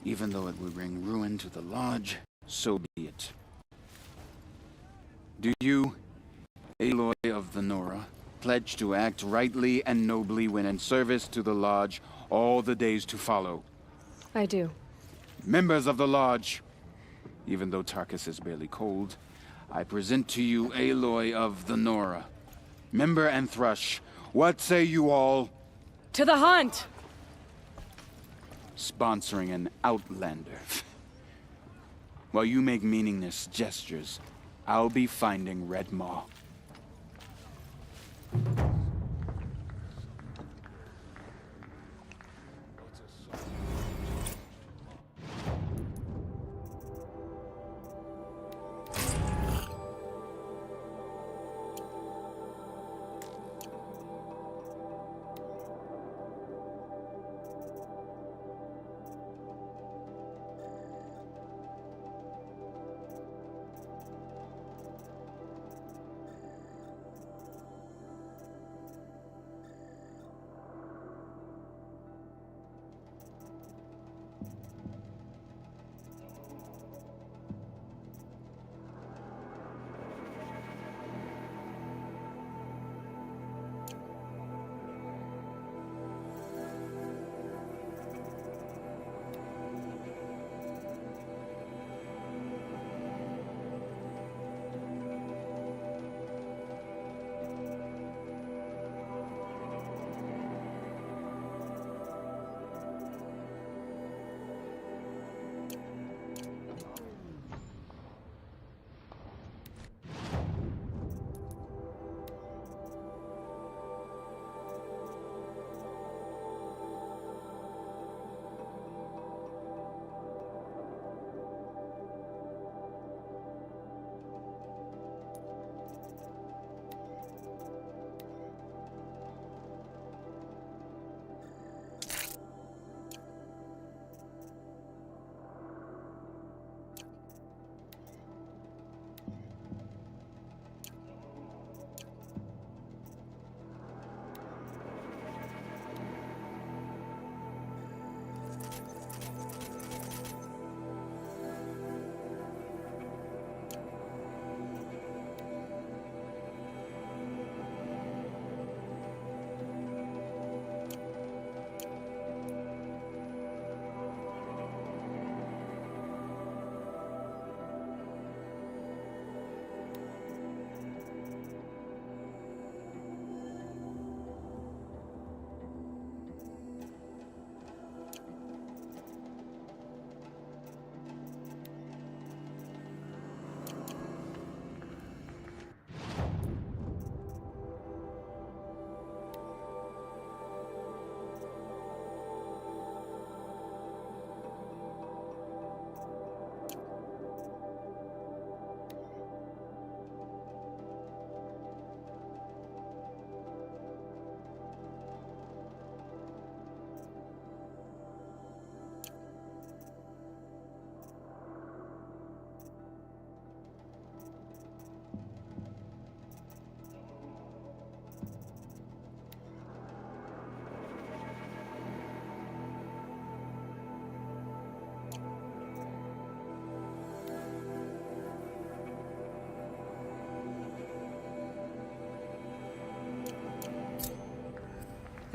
Speaker 15: Even though it would bring ruin to the lodge, so be it. Do you, Aloy of the Nora, pledge to act rightly and nobly when in service to the lodge all the days to follow?
Speaker 2: I do.
Speaker 15: Members of the lodge, even though Tarkus is barely cold, I present to you Aloy of the Nora. Member and Thrush, what say you all?
Speaker 20: To the hunt!
Speaker 15: Sponsoring an outlander. While you make meaningless gestures, I'll be finding Red Maw.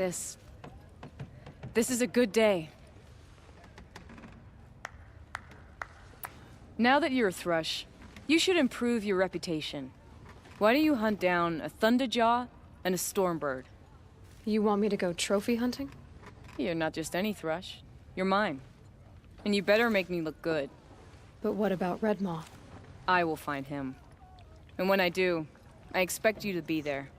Speaker 20: This is a good day. Now that you're a thrush, you should improve your reputation. Why don't you hunt down a thunderjaw and a stormbird?
Speaker 2: You want me to go trophy hunting?
Speaker 20: You're not just any thrush. You're mine. And you better make me look good.
Speaker 2: But what about Red Maw?
Speaker 20: I will find him. And when I do, I expect you to be there.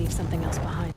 Speaker 2: leave something else behind.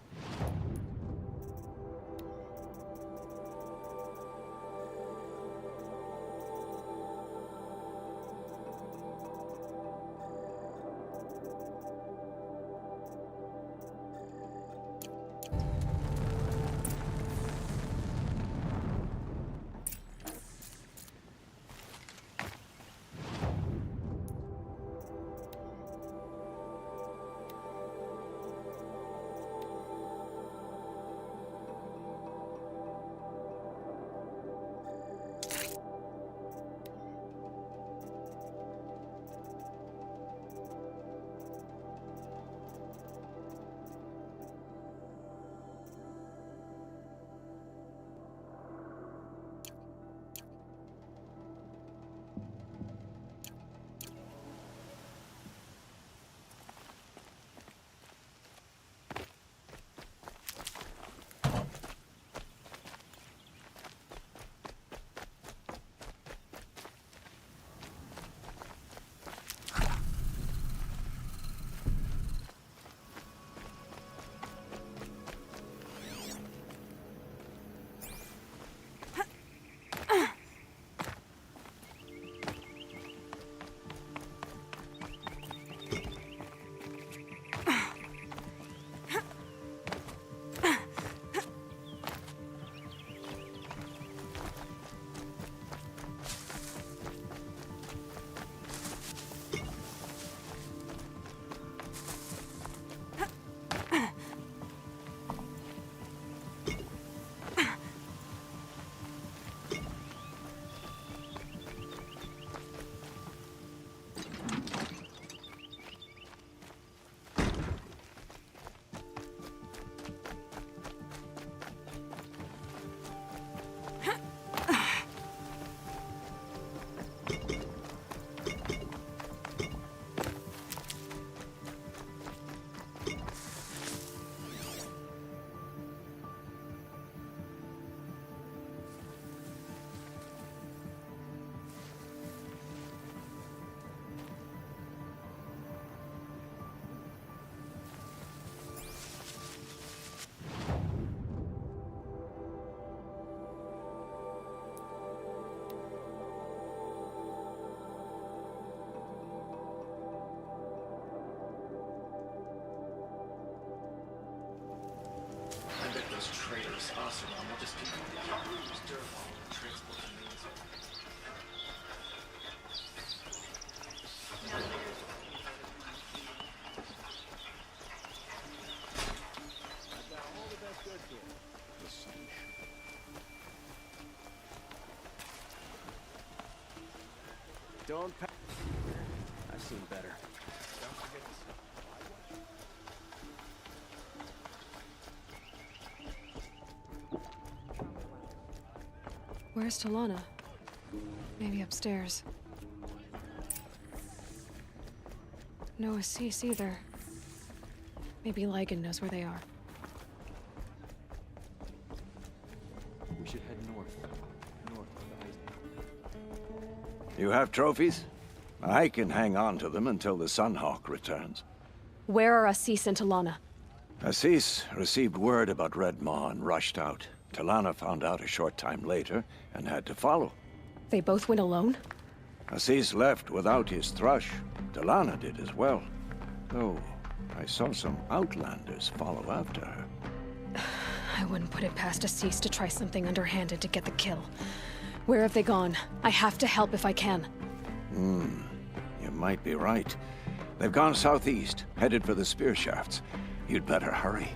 Speaker 5: I bet those traitors Oseram will just completely lose Dervahl and transport the means.
Speaker 6: Don't pa- I've seen better. Don't forget to
Speaker 2: Where's Talana? Maybe upstairs. No Assis either. Maybe Lygan knows where they are.
Speaker 6: We should head north. North of the ice.
Speaker 9: You have trophies? I can hang on to them until the Sunhawk returns.
Speaker 2: Where are Assis and Talana?
Speaker 9: Assis received word about Red Maw and rushed out. Talana found out a short time later and had to follow.
Speaker 2: They both went alone?
Speaker 9: Assis left without his thrush. Talana did as well. Though I saw some outlanders follow after her.
Speaker 2: I wouldn't put it past Assis to try something underhanded to get the kill. Where have they gone? I have to help if I can.
Speaker 9: You might be right. They've gone southeast, headed for the spear shafts. You'd better hurry.